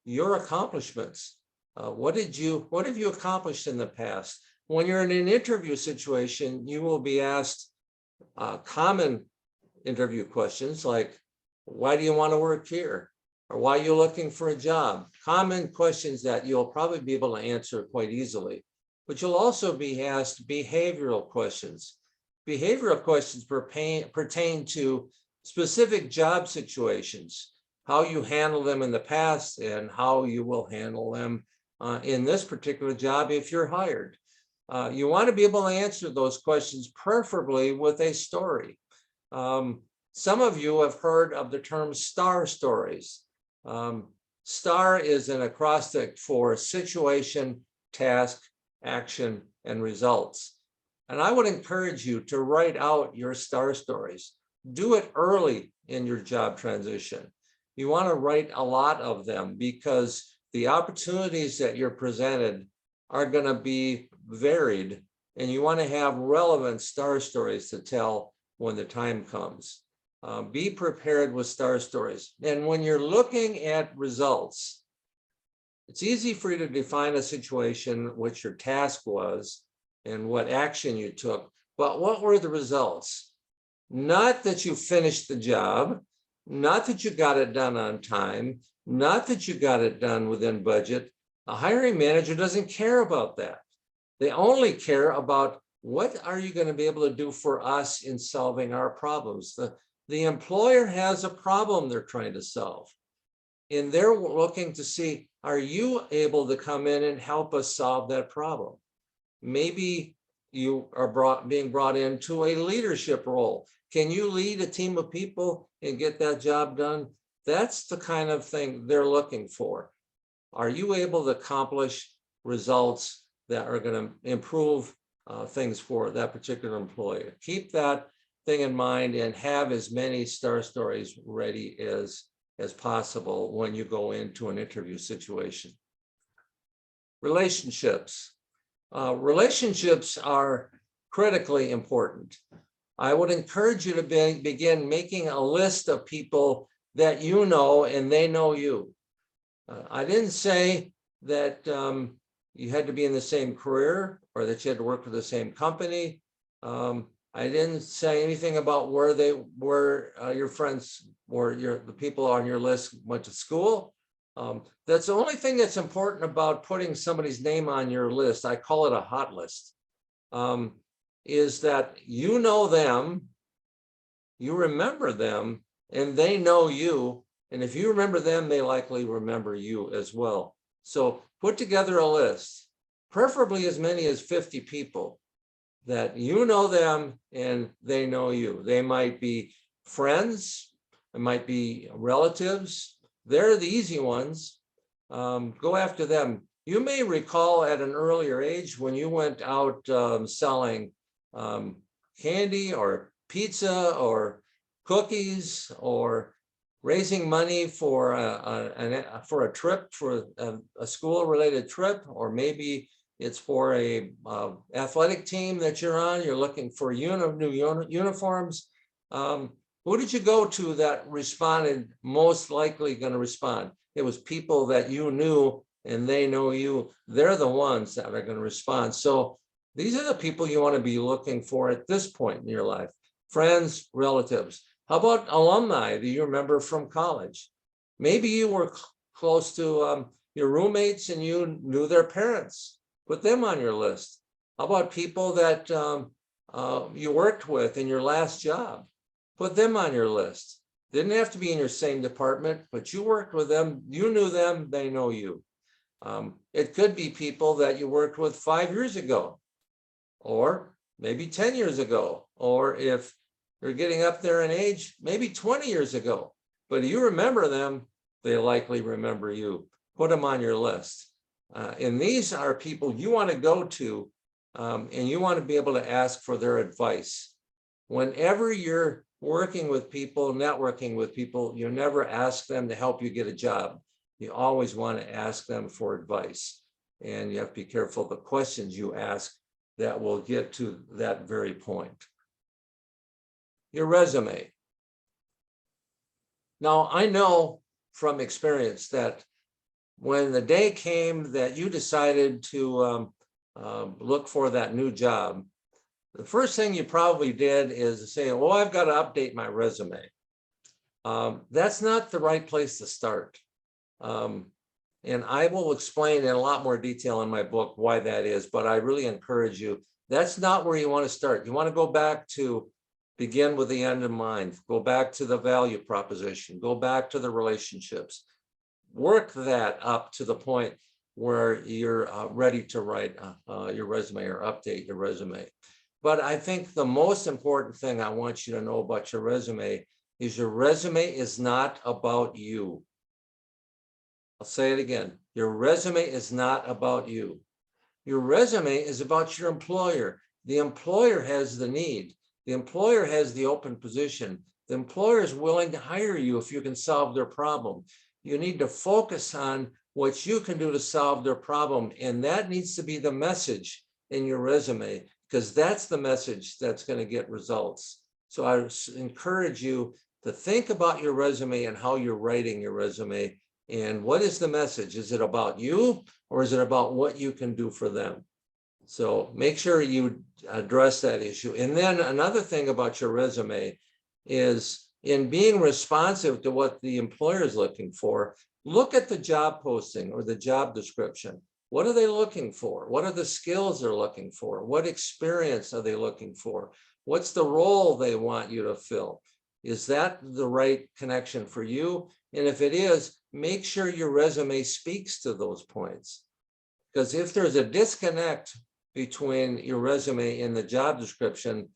your accomplishments. What have you accomplished in the past? When you're in an interview situation, you will be asked common interview questions like, why do you want to work here? Or why are you looking for a job? Common questions that you'll probably be able to answer quite easily. But you'll also be asked behavioral questions. Behavioral questions pertain to specific job situations, how you handle them in the past and how you will handle them in this particular job if you're hired. You want to be able to answer those questions, preferably with a story. Some of you have heard of the term STAR stories. STAR is an acrostic for situation, task, action, and results. And I would encourage you to write out your STAR stories. Do it early in your job transition. You want to write a lot of them because the opportunities that you're presented are going to be varied, and you want to have relevant STAR stories to tell when the time comes. Be prepared with STAR stories. And when you're looking at results, it's easy for you to define a situation, which your task was and what action you took, but what were the results? Not that you finished the job, not that you got it done on time, not that you got it done within budget. A hiring manager doesn't care about that. They only care about what are you going to be able to do for us in solving our problems. The employer has a problem they're trying to solve, and they're looking to see, are you able to come in and help us solve that problem? Maybe you are being brought into a leadership role. Can you lead a team of people and get that job done? That's the kind of thing they're looking for. Are you able to accomplish results that are going to improve things for that particular employer? Keep that thing in mind and have as many STAR stories ready as possible when you go into an interview situation. Relationships. Relationships are critically important. I would encourage you to begin making a list of people that you know and they know you. I didn't say that you had to be in the same career or that you had to work for the same company. I didn't say anything about where your friends or the people on your list went to school. That's the only thing that's important about putting somebody's name on your list. I call it a hot list. Is that you know them, you remember them, and they know you. And if you remember them, they likely remember you as well. So put together a list, preferably as many as 50 people that you know them and they know you. They might be friends, it might be relatives. They're the easy ones. Go after them. You may recall at an earlier age when you went out selling candy or pizza or cookies or raising money for a trip, for a school-related trip, or maybe it's for a athletic team that you're on. You're looking for new uniforms. Who did you go to that responded most likely going to respond? it was people that you knew and they know you. They're the ones that are going to respond. So these are the people you want to be looking for at this point in your life. Friends, relatives. How about alumni that you remember from college? Maybe you were close to your roommates and you knew their parents. Put them on your list. How about people that you worked with in your last job? Put them on your list. Didn't have to be in your same department, but you worked with them. You knew them. They know you. It could be people that you worked with 5 years ago, or maybe 10 years ago, or if you're getting up there in age, maybe 20 years ago. But you remember them, they likely remember you. Put them on your list. And these are people you want to go to, and you want to be able to ask for their advice. Whenever you're working with people, networking with people, you never ask them to help you get a job. You always want to ask them for advice. And you have to be careful of the questions you ask that will get to that very point. Your resume. Now, I know from experience that when the day came that you decided to look for that new job, the first thing you probably did is say, well, I've got to update my resume. That's not the right place to start. And I will explain in a lot more detail in my book why that is, but I really encourage you, that's not where you want to start. You want to go back to begin with the end in mind, go back to the value proposition, go back to the relationships, work that up to the point where you're ready to write your resume or update your resume. But I think the most important thing I want you to know about your resume is not about you. I'll say it again. Your resume is not about you. Your resume is about your employer. The employer has the need. The employer has the open position. The employer is willing to hire you if you can solve their problem. You need to focus on what you can do to solve their problem. And that needs to be the message in your resume, because that's the message that's going to get results. So I encourage you to think about your resume and how you're writing your resume. And what is the message? Is it about you, or is it about what you can do for them? So make sure you address that issue. And then another thing about your resume is, in being responsive to what the employer is looking for, look at the job posting or the job description. What are they looking for? What are the skills they're looking for? What experience are they looking for? What's the role they want you to fill? Is that the right connection for you? And if it is, make sure your resume speaks to those points. Because if there's a disconnect between your resume and the job description,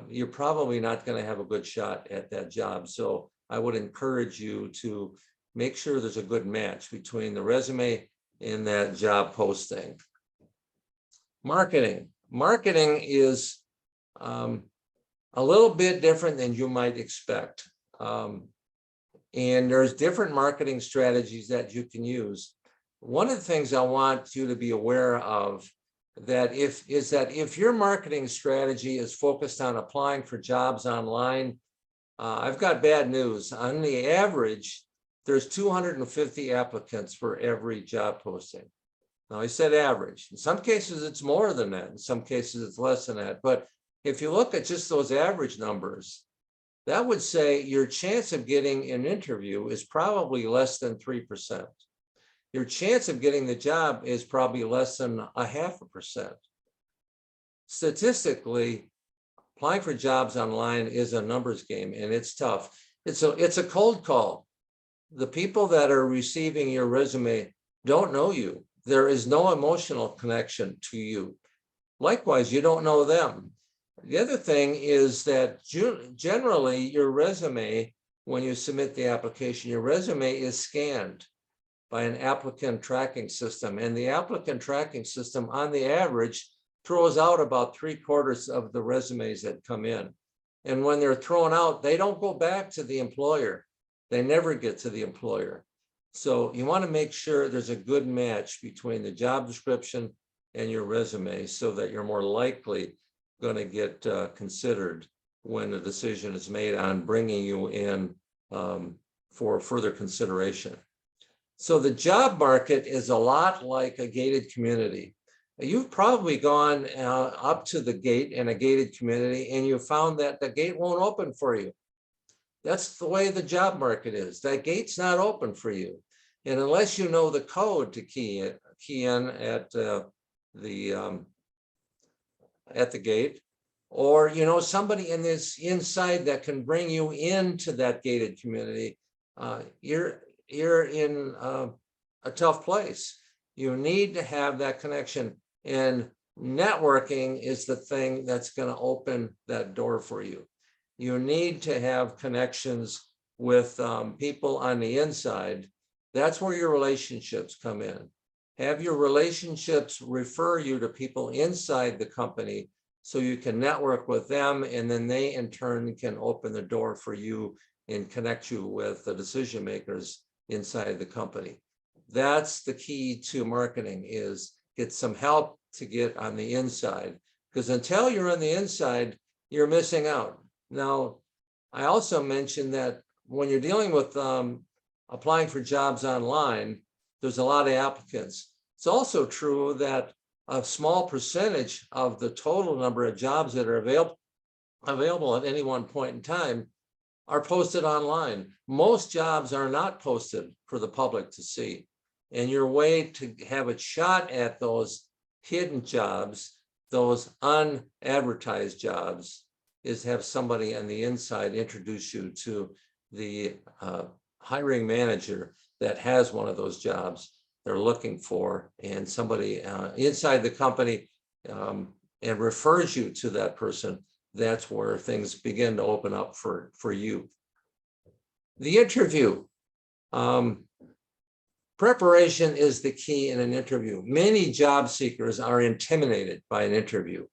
you're probably not going to have a good shot at that job. So I would encourage you to make sure there's a good match between the resume and that job posting. Marketing. Marketing is a little bit different than you might expect. And there's different marketing strategies that you can use. One of the things I want you to be aware of is that if your marketing strategy is focused on applying for jobs online, I've got bad news. On the average, there's 250 applicants for every job posting. Now, I said average. In some cases, it's more than that. In some cases, it's less than that. But if you look at just those average numbers, that would say your chance of getting an interview is probably less than 3%. Your chance of getting the job is probably less than 0.5%. Statistically, applying for jobs online is a numbers game, and it's tough. It's a cold call. The people that are receiving your resume don't know you. There is no emotional connection to you. Likewise, you don't know them. The other thing is that generally your resume, when you submit the application, your resume is scanned by an applicant tracking system. And the applicant tracking system, on the average, throws out about 3/4 of the resumes that come in. And when they're thrown out, they don't go back to the employer. They never get to the employer. So you want to make sure there's a good match between the job description and your resume so that you're more likely going to get considered when a decision is made on bringing you in for further consideration. So the job market is a lot like a gated community. You've probably gone up to the gate in a gated community and you found that the gate won't open for you. That's the way the job market is. That gate's not open for you. And unless you know the code to key in at the gate, or you know somebody in this inside that can bring you into that gated community, you're in a tough place. You need to have that connection, and networking is the thing that's going to open that door for you. You need to have connections with people on the inside. That's where your relationships come in. Have your relationships refer you to people inside the company so you can network with them, and then they in turn can open the door for you and connect you with the decision makers inside the company. That's the key to marketing, is get some help to get on the inside, because until you're on the inside, you're missing out. Now, I also mentioned that when you're dealing with applying for jobs online, there's a lot of applicants. It's also true that a small percentage of the total number of jobs that are available at any one point in time are posted online. Most jobs are not posted for the public to see. And your way to have a shot at those hidden jobs, those unadvertised jobs, is have somebody on the inside introduce you to the hiring manager that has one of those jobs they're looking for, and somebody inside the company and refers you to that person. That's where things begin to open up for you. The interview. Preparation is the key in an interview. Many job seekers are intimidated by an interview.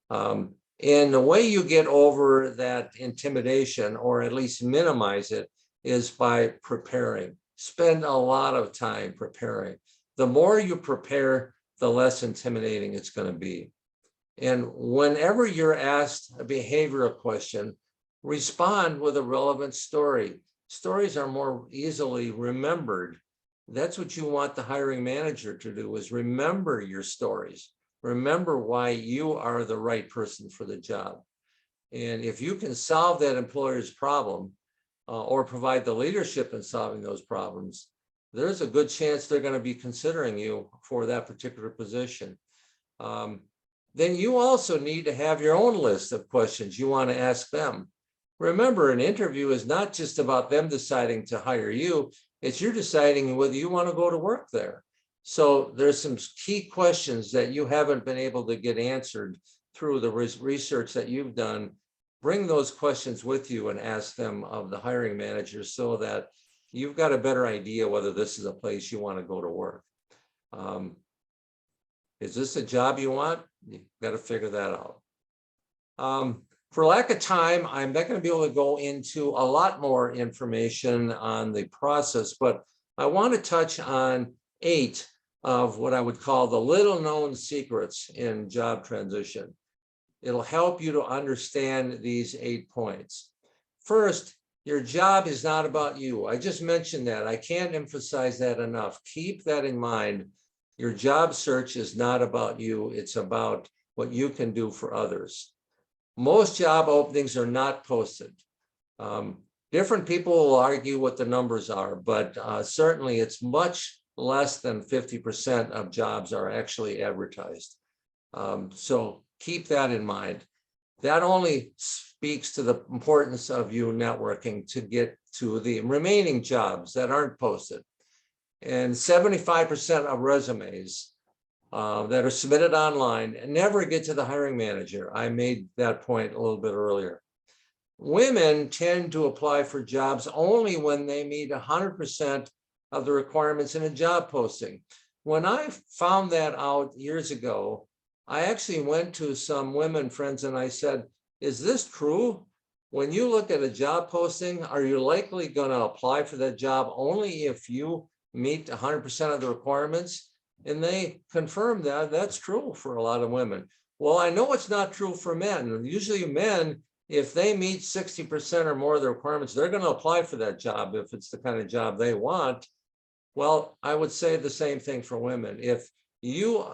And the way you get over that intimidation, or at least minimize it, is by preparing. Spend a lot of time preparing. The more you prepare, the less intimidating it's going to be. And whenever you're asked a behavioral question, respond with a relevant story. Stories are more easily remembered. That's what you want the hiring manager to do, is remember your stories. Remember why you are the right person for the job. And if you can solve that employer's problem or provide the leadership in solving those problems, there's a good chance they're going to be considering you for that particular position. Then you also need to have your own list of questions you want to ask them. Remember, an interview is not just about them deciding to hire you. It's you're deciding whether you want to go to work there. So there's some key questions that you haven't been able to get answered through the research that you've done. Bring those questions with you and ask them of the hiring manager so that you've got a better idea whether this is a place you want to go to work. Is this a job you want? You've got to figure that out. For lack of time, I'm not going to be able to go into a lot more information on the process, but I want to touch on 8 of what I would call the little known secrets in job transition. It'll help you to understand these 8 points. First, your job is not about you. I just mentioned that. I can't emphasize that enough. Keep that in mind. Your job search is not about you. It's about what you can do for others. Most job openings are not posted. Different people will argue what the numbers are, but certainly it's much less than 50% of jobs are actually advertised. So keep that in mind. That only speaks to the importance of you networking to get to the remaining jobs that aren't posted. And 75% of resumes that are submitted online never get to the hiring manager. I made that point a little bit earlier. Women tend to apply for jobs only when they meet 100% of the requirements in a job posting. When I found that out years ago, I actually went to some women friends and I said, is this true? When you look at a job posting, are you likely going to apply for that job only if you meet 100% of the requirements? And they confirmed that that's true for a lot of women. Well, I know it's not true for men. Usually men, if they meet 60% or more of the requirements, they're going to apply for that job if it's the kind of job they want. Well, I would say the same thing for women. If you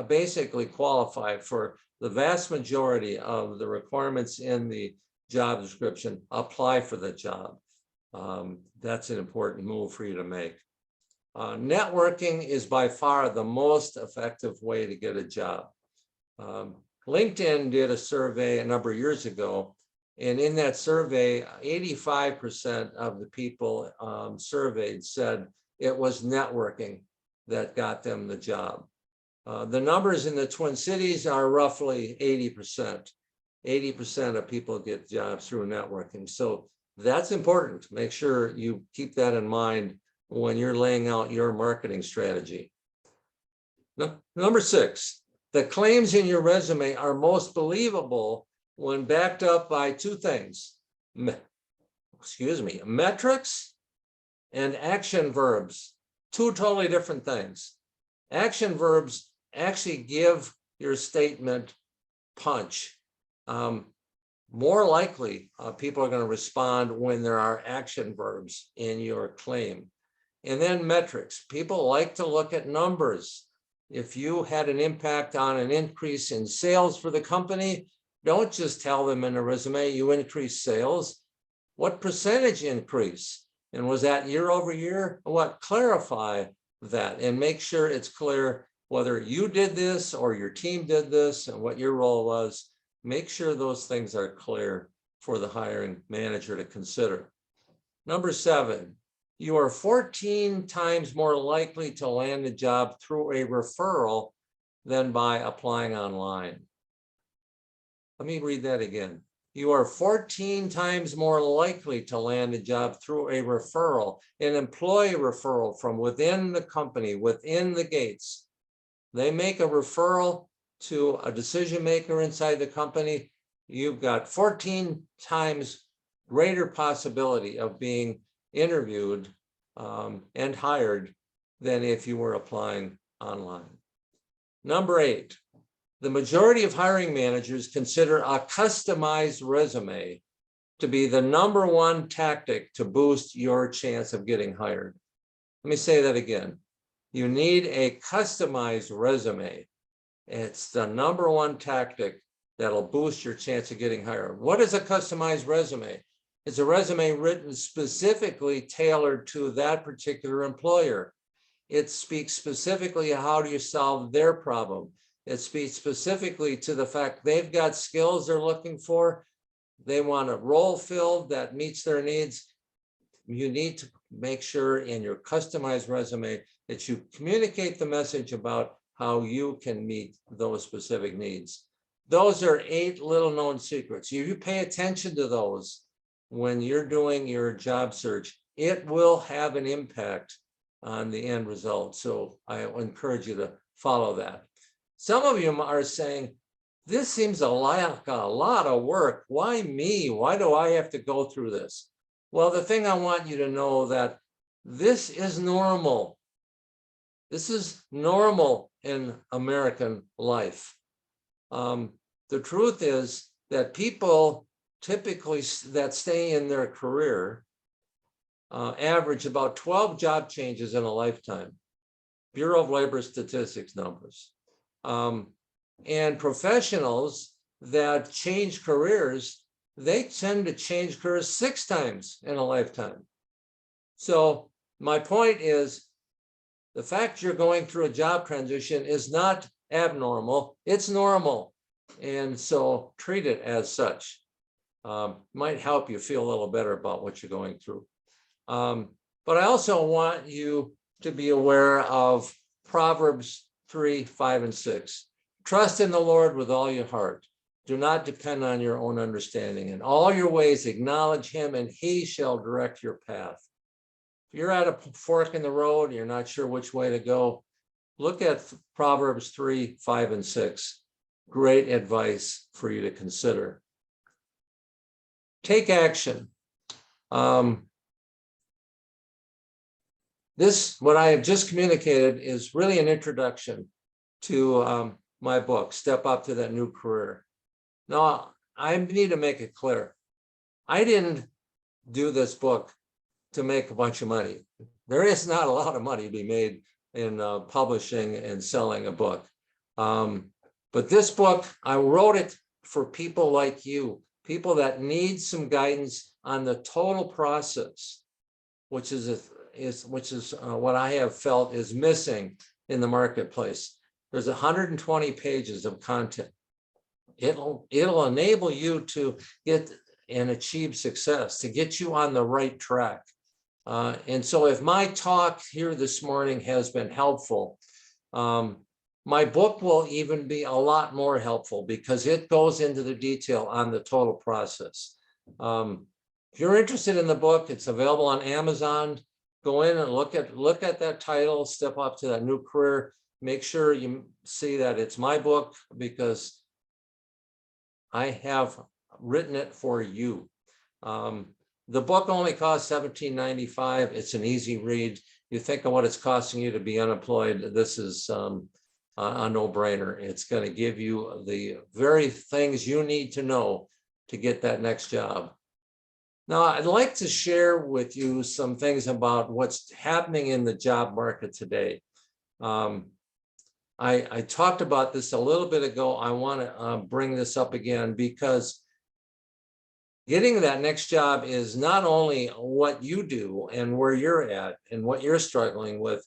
basically qualify for the vast majority of the requirements in the job description, apply for the job. That's an important move for you to make. Networking is by far the most effective way to get a job. LinkedIn did a survey a number of years ago, and in that survey, 85% of the people surveyed said it was networking that got them the job. The numbers in the Twin Cities are roughly 80%. 80% of people get jobs through networking. So that's important. Make sure you keep that in mind when you're laying out your marketing strategy. Number 6, the claims in your resume are most believable when backed up by 2 things. Metrics and action verbs. 2 totally different things. Action verbs actually give your statement punch. More likely, people are going to respond when there are action verbs in your claim. And then metrics. People like to look at numbers. If you had an impact on an increase in sales for the company, don't just tell them in a resume you increased sales. What percentage increase? And was that year over year? What? Clarify that and make sure it's clear whether you did this or your team did this and what your role was. Make sure those things are clear for the hiring manager to consider. Number 7, you are 14 times more likely to land a job through a referral than by applying online. Let me read that again. You are 14 times more likely to land a job through a referral, an employee referral from within the company, within the gates. They make a referral to a decision maker inside the company. You've got 14 times greater possibility of being interviewed and hired than if you were applying online. Number 8, the majority of hiring managers consider a customized resume to be the number 1 tactic to boost your chance of getting hired. Let me say that again. You need a customized resume. It's the number 1 tactic that'll boost your chance of getting hired. What is a customized resume? It's a resume written specifically tailored to that particular employer. It speaks specifically how do you solve their problem. It speaks specifically to the fact they've got skills they're looking for. They want a role filled that meets their needs. You need to make sure in your customized resume that you communicate the message about how you can meet those specific needs. Those are 8 little known secrets. If you pay attention to those when you're doing your job search, it will have an impact on the end result. So I encourage you to follow that. Some of you are saying, this seems like a lot of work. Why me? Why do I have to go through this? Well, the thing I want you to know that this is normal. This is normal in American life. The truth is that people typically that stay in their career average about 12 job changes in a lifetime. Bureau of Labor Statistics numbers. And professionals that change careers, they tend to change careers 6 times in a lifetime. So my point is, the fact you're going through a job transition is not abnormal, it's normal. And so treat it as such. Might help you feel a little better about what you're going through. But I also want you to be aware of Proverbs 3, 5, and 6. Trust in the Lord with all your heart. Do not depend on your own understanding. In all your ways, acknowledge him, and he shall direct your path. If you're at a fork in the road, and you're not sure which way to go, look at Proverbs 3, 5, and 6. Great advice for you to consider. Take action. What I have just communicated is really an introduction to my book, Step Up to That New Career. Now, I need to make it clear. I didn't do this book to make a bunch of money. there is not a lot of money to be made in publishing and selling a book. But this book, I wrote it for people like you, people that need some guidance on the total process, which is what I have felt is missing in the marketplace. There's 120 pages of content. It'll enable you to get and achieve success, to get you on the right track. And so if my talk here this morning has been helpful, my book will even be a lot more helpful because it goes into the detail on the total process. If you're interested in the book, it's available on Amazon. Go in and look at that title, Step Up to That New Career. Make sure you see that it's my book because I have written it for you. The book only costs $17.95. It's an easy read. You think of what it's costing you to be unemployed. This is a no-brainer. It's going to give you the very things you need to know to get that next job. Now, I'd like to share with you some things about what's happening in the job market today. I talked about this a little bit ago. I want to bring this up again because getting that next job is not only what you do and where you're at and what you're struggling with.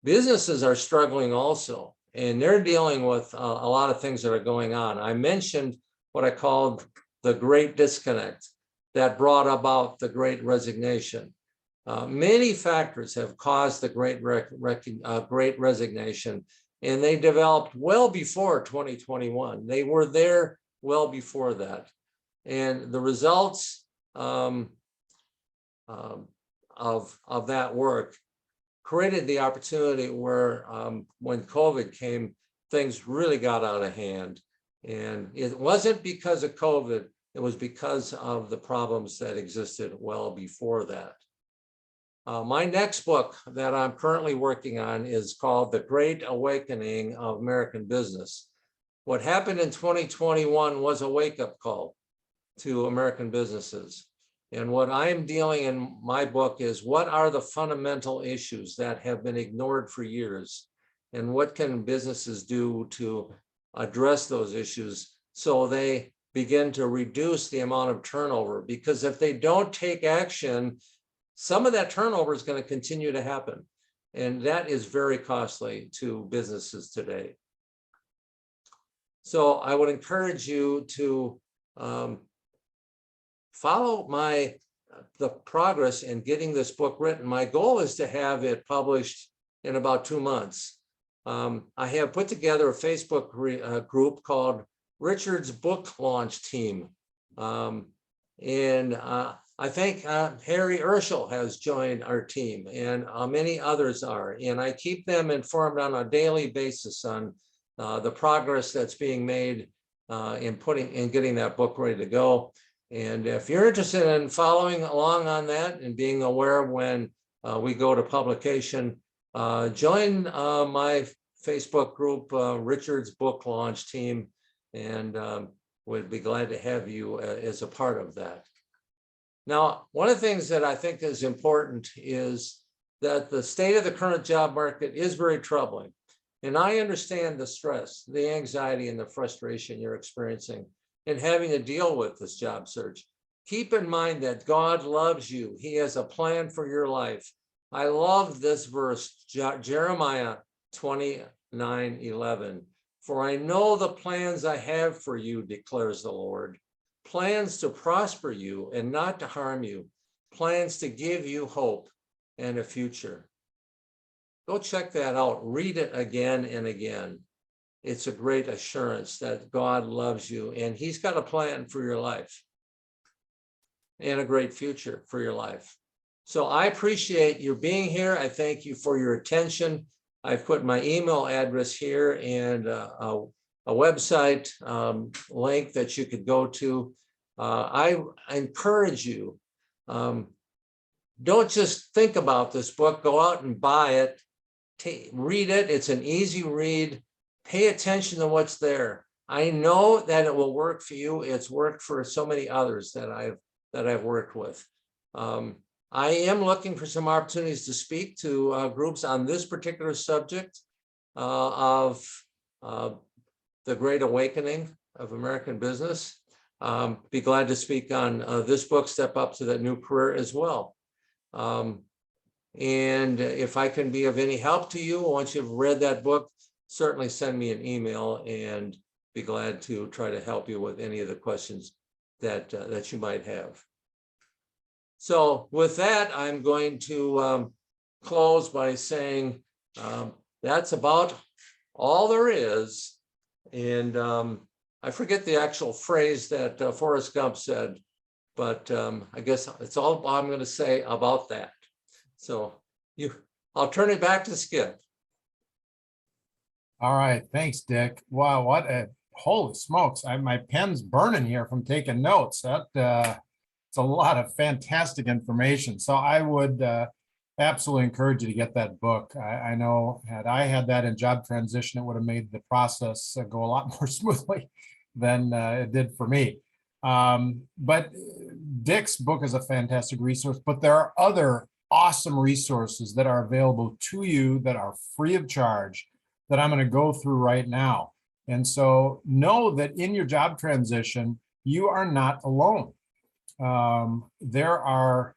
Businesses are struggling also, and they're dealing with a lot of things that are going on. I mentioned what I called the Great Disconnect that brought about the Great Resignation. Many factors have caused the Great Resignation, and they developed well before 2021. They were there well before that. And the results of that work created the opportunity where when COVID came, things really got out of hand. And it wasn't because of COVID, it was because of the problems that existed well before that. My next book that I'm currently working on is called The Great Awakening of American Business. What happened in 2021 was a wake-up call to American businesses. And what I'm dealing in my book is what are the fundamental issues that have been ignored for years, and what can businesses do to address those issues so they begin to reduce the amount of turnover? Because if they don't take action, some of that turnover is going to continue to happen. And that is very costly to businesses today. So I would encourage you to follow the progress in getting this book written. My goal is to have it published in about 2 months. I have put together a Facebook group called Richard's Book Launch Team. I think Harry Urschel has joined our team, and many others are. And I keep them informed on a daily basis on the progress that's being made in getting that book ready to go. And if you're interested in following along on that and being aware when we go to publication, join my Facebook group, Richard's Book Launch Team, and would be glad to have you as a part of that. Now, one of the things that I think is important is that the state of the current job market is very troubling. And I understand the stress, the anxiety, and the frustration you're experiencing in having to deal with this job search. Keep in mind that God loves you. He has a plan for your life. I love this verse, Jeremiah 29:11. For I know the plans I have for you, declares the Lord. Plans to prosper you and not to harm you. Plans to give you hope and a future. Go check that out. Read it again and again. It's a great assurance that God loves you and He's got a plan for your life and a great future for your life. So I appreciate you being here. I thank you for your attention. I've put my email address here and a website link that you could go to. I encourage you, don't just think about this book, go out and buy it, read it. It's an easy read. Pay attention to what's there. I know that it will work for you. It's worked for so many others that I've worked with. I am looking for some opportunities to speak to groups on this particular subject of the Great Awakening of American business. Be glad to speak on this book, Step Up to That New Career, as well. And if I can be of any help to you, once you've read that book, certainly send me an email and be glad to try to help you with any of the questions that you might have. So with that, I'm going to close by saying that's about all there is. And I forget the actual phrase that Forrest Gump said, but I guess it's all I'm going to say about that. So I'll turn it back to Skip. All right, thanks, Dick. Wow, what a holy smokes! My pen's burning here from taking notes. It's a lot of fantastic information. So I would absolutely encourage you to get that book. I know had I had that in job transition, it would have made the process go a lot more smoothly than it did for me. But Dick's book is a fantastic resource, but there are other awesome resources that are available to you that are free of charge that I'm going to go through right now. And so know that in your job transition, you are not alone. There are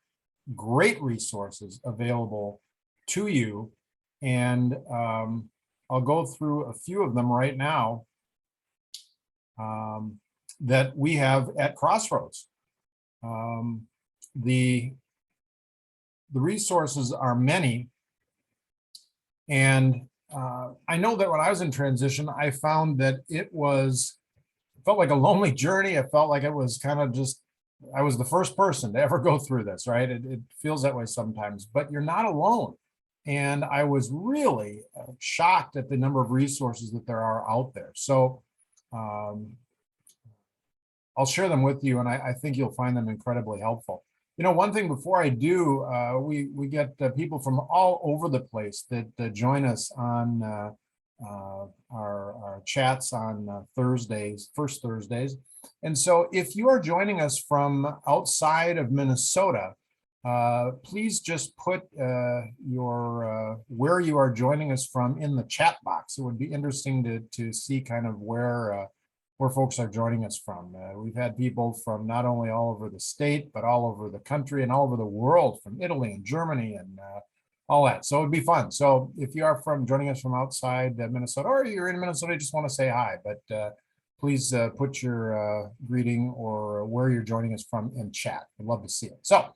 great resources available to you, and I'll go through a few of them right now that we have at Crossroads. The resources are many, and I know that when I was in transition, I found that it felt like a lonely journey. It felt like it was kind of just, I was the first person to ever go through this, right? It feels that way sometimes, but you're not alone. And I was really shocked at the number of resources that there are out there. So I'll share them with you, and I think you'll find them incredibly helpful. You know, one thing before I do, we get people from all over the place that join us on our chats on first Thursdays. And so if you are joining us from outside of Minnesota, please just put where you are joining us from in the chat box. It would be interesting to see kind of where folks are joining us from. We've had people from not only all over the state, but all over the country and all over the world, from Italy and Germany and all that. So it'd be fun. So if you are joining us from outside Minnesota, or you're in Minnesota, you just want to say hi, but please put your greeting or where you're joining us from in chat. I'd love to see it. So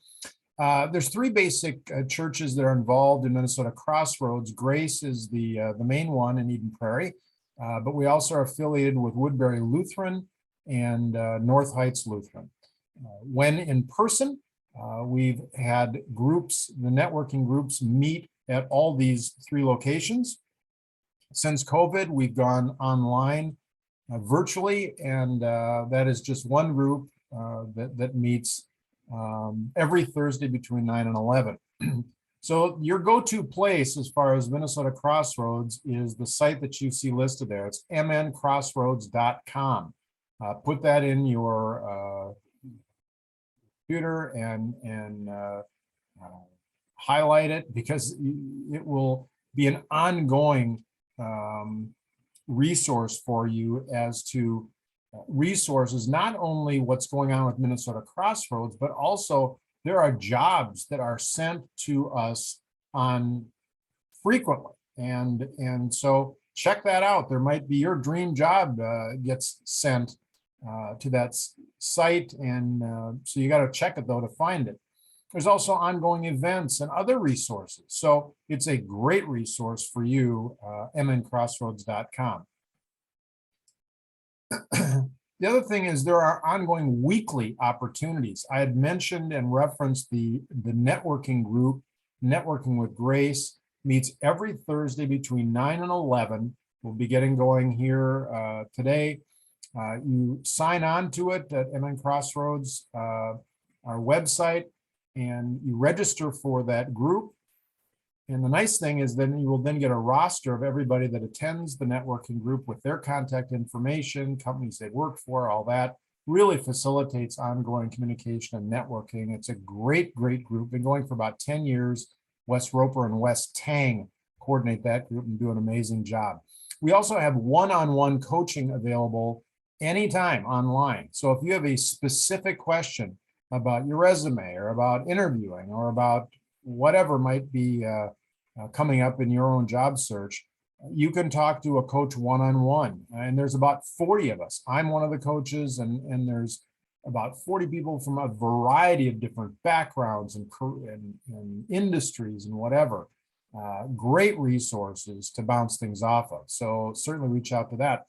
there's three basic churches that are involved in Minnesota Crossroads. Grace is the main one in Eden Prairie. But we also are affiliated with Woodbury Lutheran and North Heights Lutheran. When in person, we've had groups, the networking groups meet at all these three locations. Since COVID, we've gone online virtually, and that is just one group that meets every Thursday between 9 and 11. So your go-to place as far as Minnesota Crossroads is the site that you see listed there. It's mncrossroads.com. Put that in your computer and highlight it, because it will be an ongoing resource for you as to resources, not only what's going on with Minnesota Crossroads, but also there are jobs that are sent to us on frequently. And so check that out. There might be your dream job gets sent to that site. And so you got to check it though to find it. There's also ongoing events and other resources. So it's a great resource for you, mncrossroads.com. The other thing is there are ongoing weekly opportunities. I had mentioned and referenced the networking group, Networking with Grace, meets every Thursday between 9 and 11. We'll be getting going here today. You sign on to it at MN Crossroads, our website, and you register for that group. And the nice thing is then you will then get a roster of everybody that attends the networking group with their contact information, companies they work for, all that. really facilitates ongoing communication and networking. It's a great, great group. Been going for about 10 years. Wes Roper and Wes Tang coordinate that group and do an amazing job. We also have one-on-one coaching available anytime online. So if you have a specific question about your resume or about interviewing or about whatever might be coming up in your own job search, you can talk to a coach one-on-one. And there's about 40 of us. I'm one of the coaches, and there's about 40 people from a variety of different backgrounds and industries and whatever. Great resources to bounce things off of. So certainly reach out to that.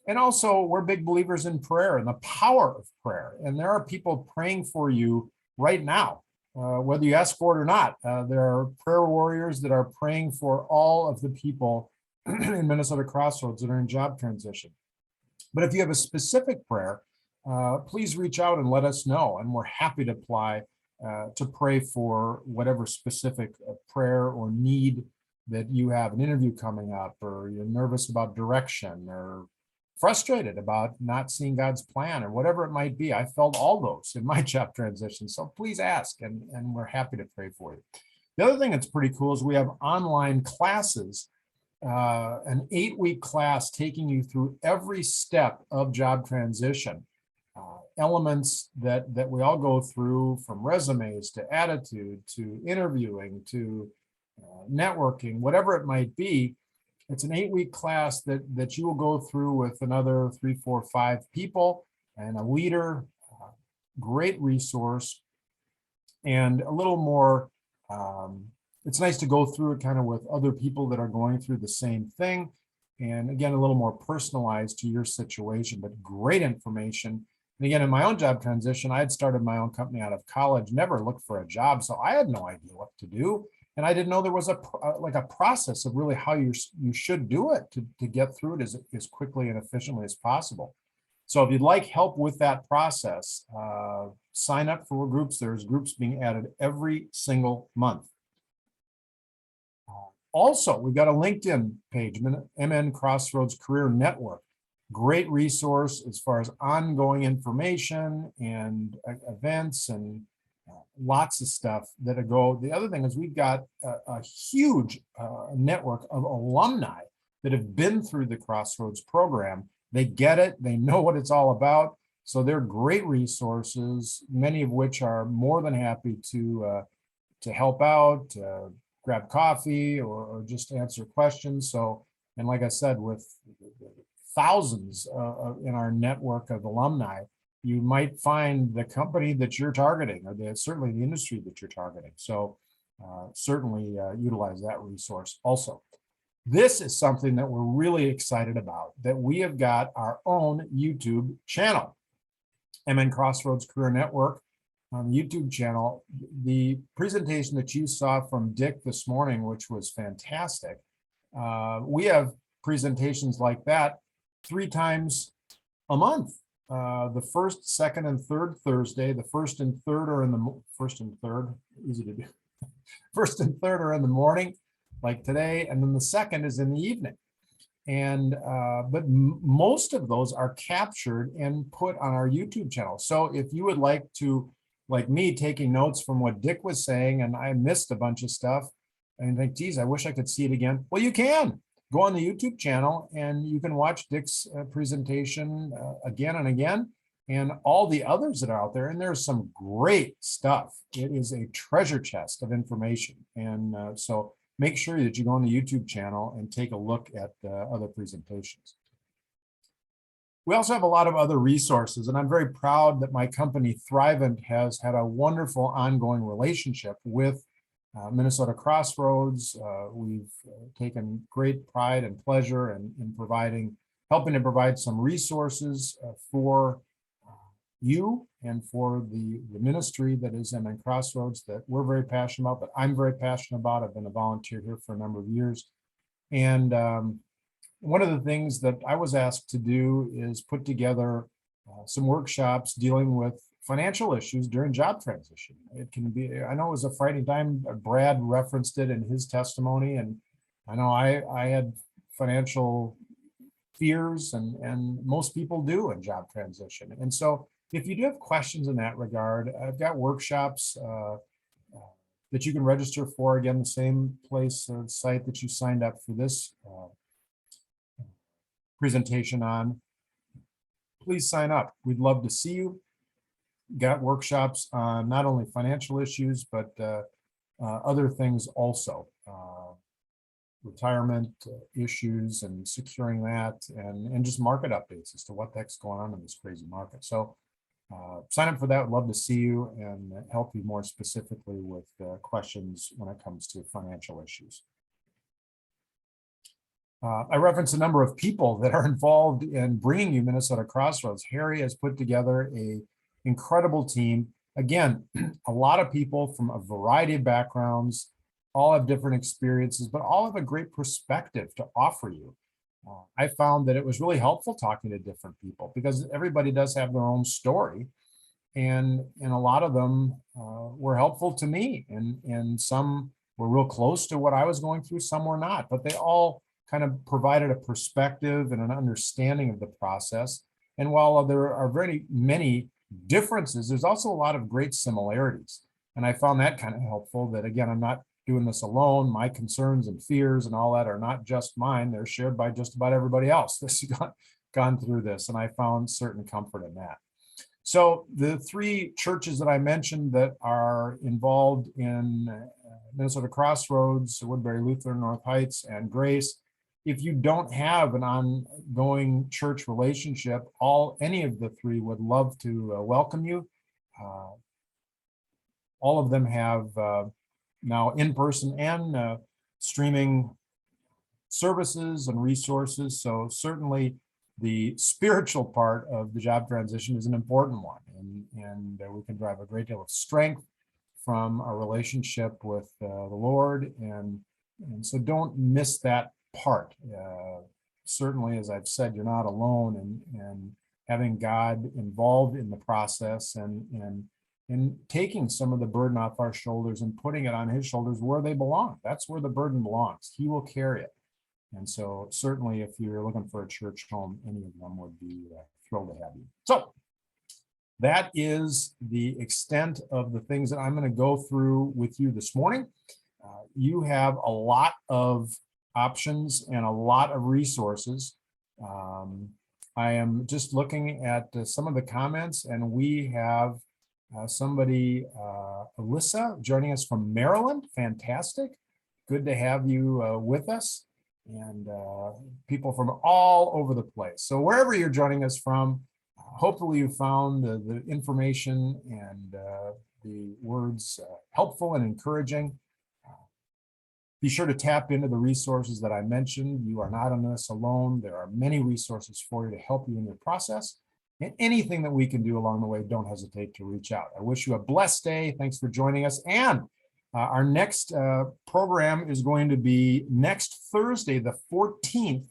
And also, we're big believers in prayer and the power of prayer. And there are people praying for you right now, whether you ask for it or not. There are prayer warriors that are praying for all of the people in Minnesota Crossroads that are in job transition. But if you have a specific prayer, please reach out and let us know. And we're happy to apply to pray for whatever specific prayer or need that you have, an interview coming up, or you're nervous about direction, or frustrated about not seeing God's plan, or whatever it might be. I felt all those in my job transition. So please ask, and we're happy to pray for you. The other thing that's pretty cool is we have online classes, an 8-week class taking you through every step of job transition. Elements that we all go through, from resumes to attitude to interviewing to networking, whatever it might be. It's an 8-week class that you will go through with another 3, 4, 5 people and a leader. Great resource, and a little more. It's nice to go through it kind of with other people that are going through the same thing, and again, a little more personalized to your situation, but great information. And again, in my own job transition, I had started my own company out of college, never looked for a job, so I had no idea what to do. And I didn't know there was a process of really how you should do it to get through it as quickly and efficiently as possible. So if you'd like help with that process, sign up for groups. There's groups being added every single month. Also, we've got a LinkedIn page, MN Crossroads Career Network. Great resource as far as ongoing information and events and lots of stuff that go. The other thing is we've got a huge network of alumni that have been through the Crossroads program. They get it. They know what it's all about. So they're great resources, many of which are more than happy to help out, grab coffee, or just answer questions. So, and like I said, with thousands in our network of alumni, you might find the company that you're targeting, or certainly the industry that you're targeting. So certainly utilize that resource also. This is something that we're really excited about, that we have got our own YouTube channel, MN Crossroads Career Network on the YouTube channel. The presentation that you saw from Dick this morning, which was fantastic, we have presentations like that 3 times a month. The first, second, and third Thursday. The first and third are in the easy to do. First and third are in the morning, like today, and then the second is in the evening. And but most of those are captured and put on our YouTube channel. So if you would like to, like me, taking notes from what Dick was saying, and I missed a bunch of stuff, and think, geez, I wish I could see it again. Well, you can. Go on the YouTube channel and you can watch Dick's presentation again and again, and all the others that are out there. And there's some great stuff. It is a treasure chest of information. And so make sure that you go on the YouTube channel and take a look at other presentations. We also have a lot of other resources, and I'm very proud that my company Thrivent has had a wonderful ongoing relationship with Minnesota Crossroads. We've taken great pride and pleasure in helping to provide some resources for you and for the ministry that is MN Crossroads that we're very passionate about, that I'm very passionate about. I've been a volunteer here for a number of years. And one of the things that I was asked to do is put together some workshops dealing with financial issues during job transition. It can be, I know it was a frightening time. Brad referenced it in his testimony, and I know I had financial fears, and most people do in job transition. And so if you do have questions in that regard, I've got workshops that you can register for. Again, the same place or site that you signed up for this presentation on. Please sign up. We'd love to see you. Got workshops on not only financial issues, but other things also. Retirement issues and securing that, and just market updates as to what the heck's going on in this crazy market. So sign up for that. I'd love to see you and help you more specifically with questions when it comes to financial issues. I referenced a number of people that are involved in bringing you Minnesota Crossroads. Harry has put together an incredible team. Again, a lot of people from a variety of backgrounds, all have different experiences, but all have a great perspective to offer you. I found that it was really helpful talking to different people because everybody does have their own story, and a lot of them were helpful to me, and some were real close to what I was going through, some were not, but they all kind of provided a perspective and an understanding of the process. And while there are very many differences, there's also a lot of great similarities. And I found that kind of helpful, that again, I'm not doing this alone. My concerns and fears and all that are not just mine. They're shared by just about everybody else that's gone through this. And I found certain comfort in that. So the three churches that I mentioned that are involved in Minnesota Crossroads, Woodbury Lutheran, North Heights, and Grace, if you don't have an ongoing church relationship, any of the three would love to welcome you. All of them have now in-person and streaming services and resources. So certainly the spiritual part of the job transition is an important one. And we can drive a great deal of strength from our relationship with the Lord. And so don't miss that part. Certainly, as I've said, you're not alone, and having God involved in the process and taking some of the burden off our shoulders and putting it on his shoulders where they belong. That's where the burden belongs. He will carry it. And so certainly if you're looking for a church home, any of them would be thrilled to have you. So that is the extent of the things that I'm going to go through with you this morning. You have a lot of options and a lot of resources. I am just looking at some of the comments, and we have somebody, Alyssa, joining us from Maryland. Fantastic. Good to have you with us, and people from all over the place. So wherever you're joining us from, hopefully you found the information and the words helpful and encouraging. Be sure to tap into the resources that I mentioned. You are not on this alone. There are many resources for you to help you in your process. And anything that we can do along the way, don't hesitate to reach out. I wish you a blessed day. Thanks for joining us. And our next program is going to be next Thursday, the 14th,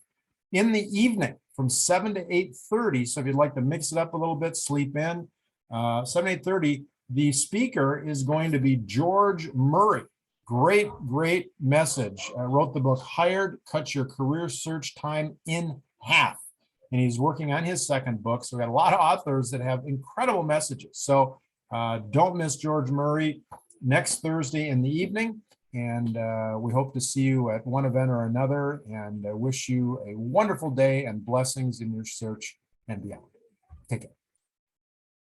in the evening from 7 to 8:30. So if you'd like to mix it up a little bit, sleep in. 7 to 8:30, the speaker is going to be George Murray. Great message. I wrote the book, Hired, Cut Your Career Search Time in Half. And he's working on his second book. So we got a lot of authors that have incredible messages. So don't miss George Murray next Thursday in the evening. And we hope to see you at one event or another, and wish you a wonderful day and blessings in your search and beyond. Take care.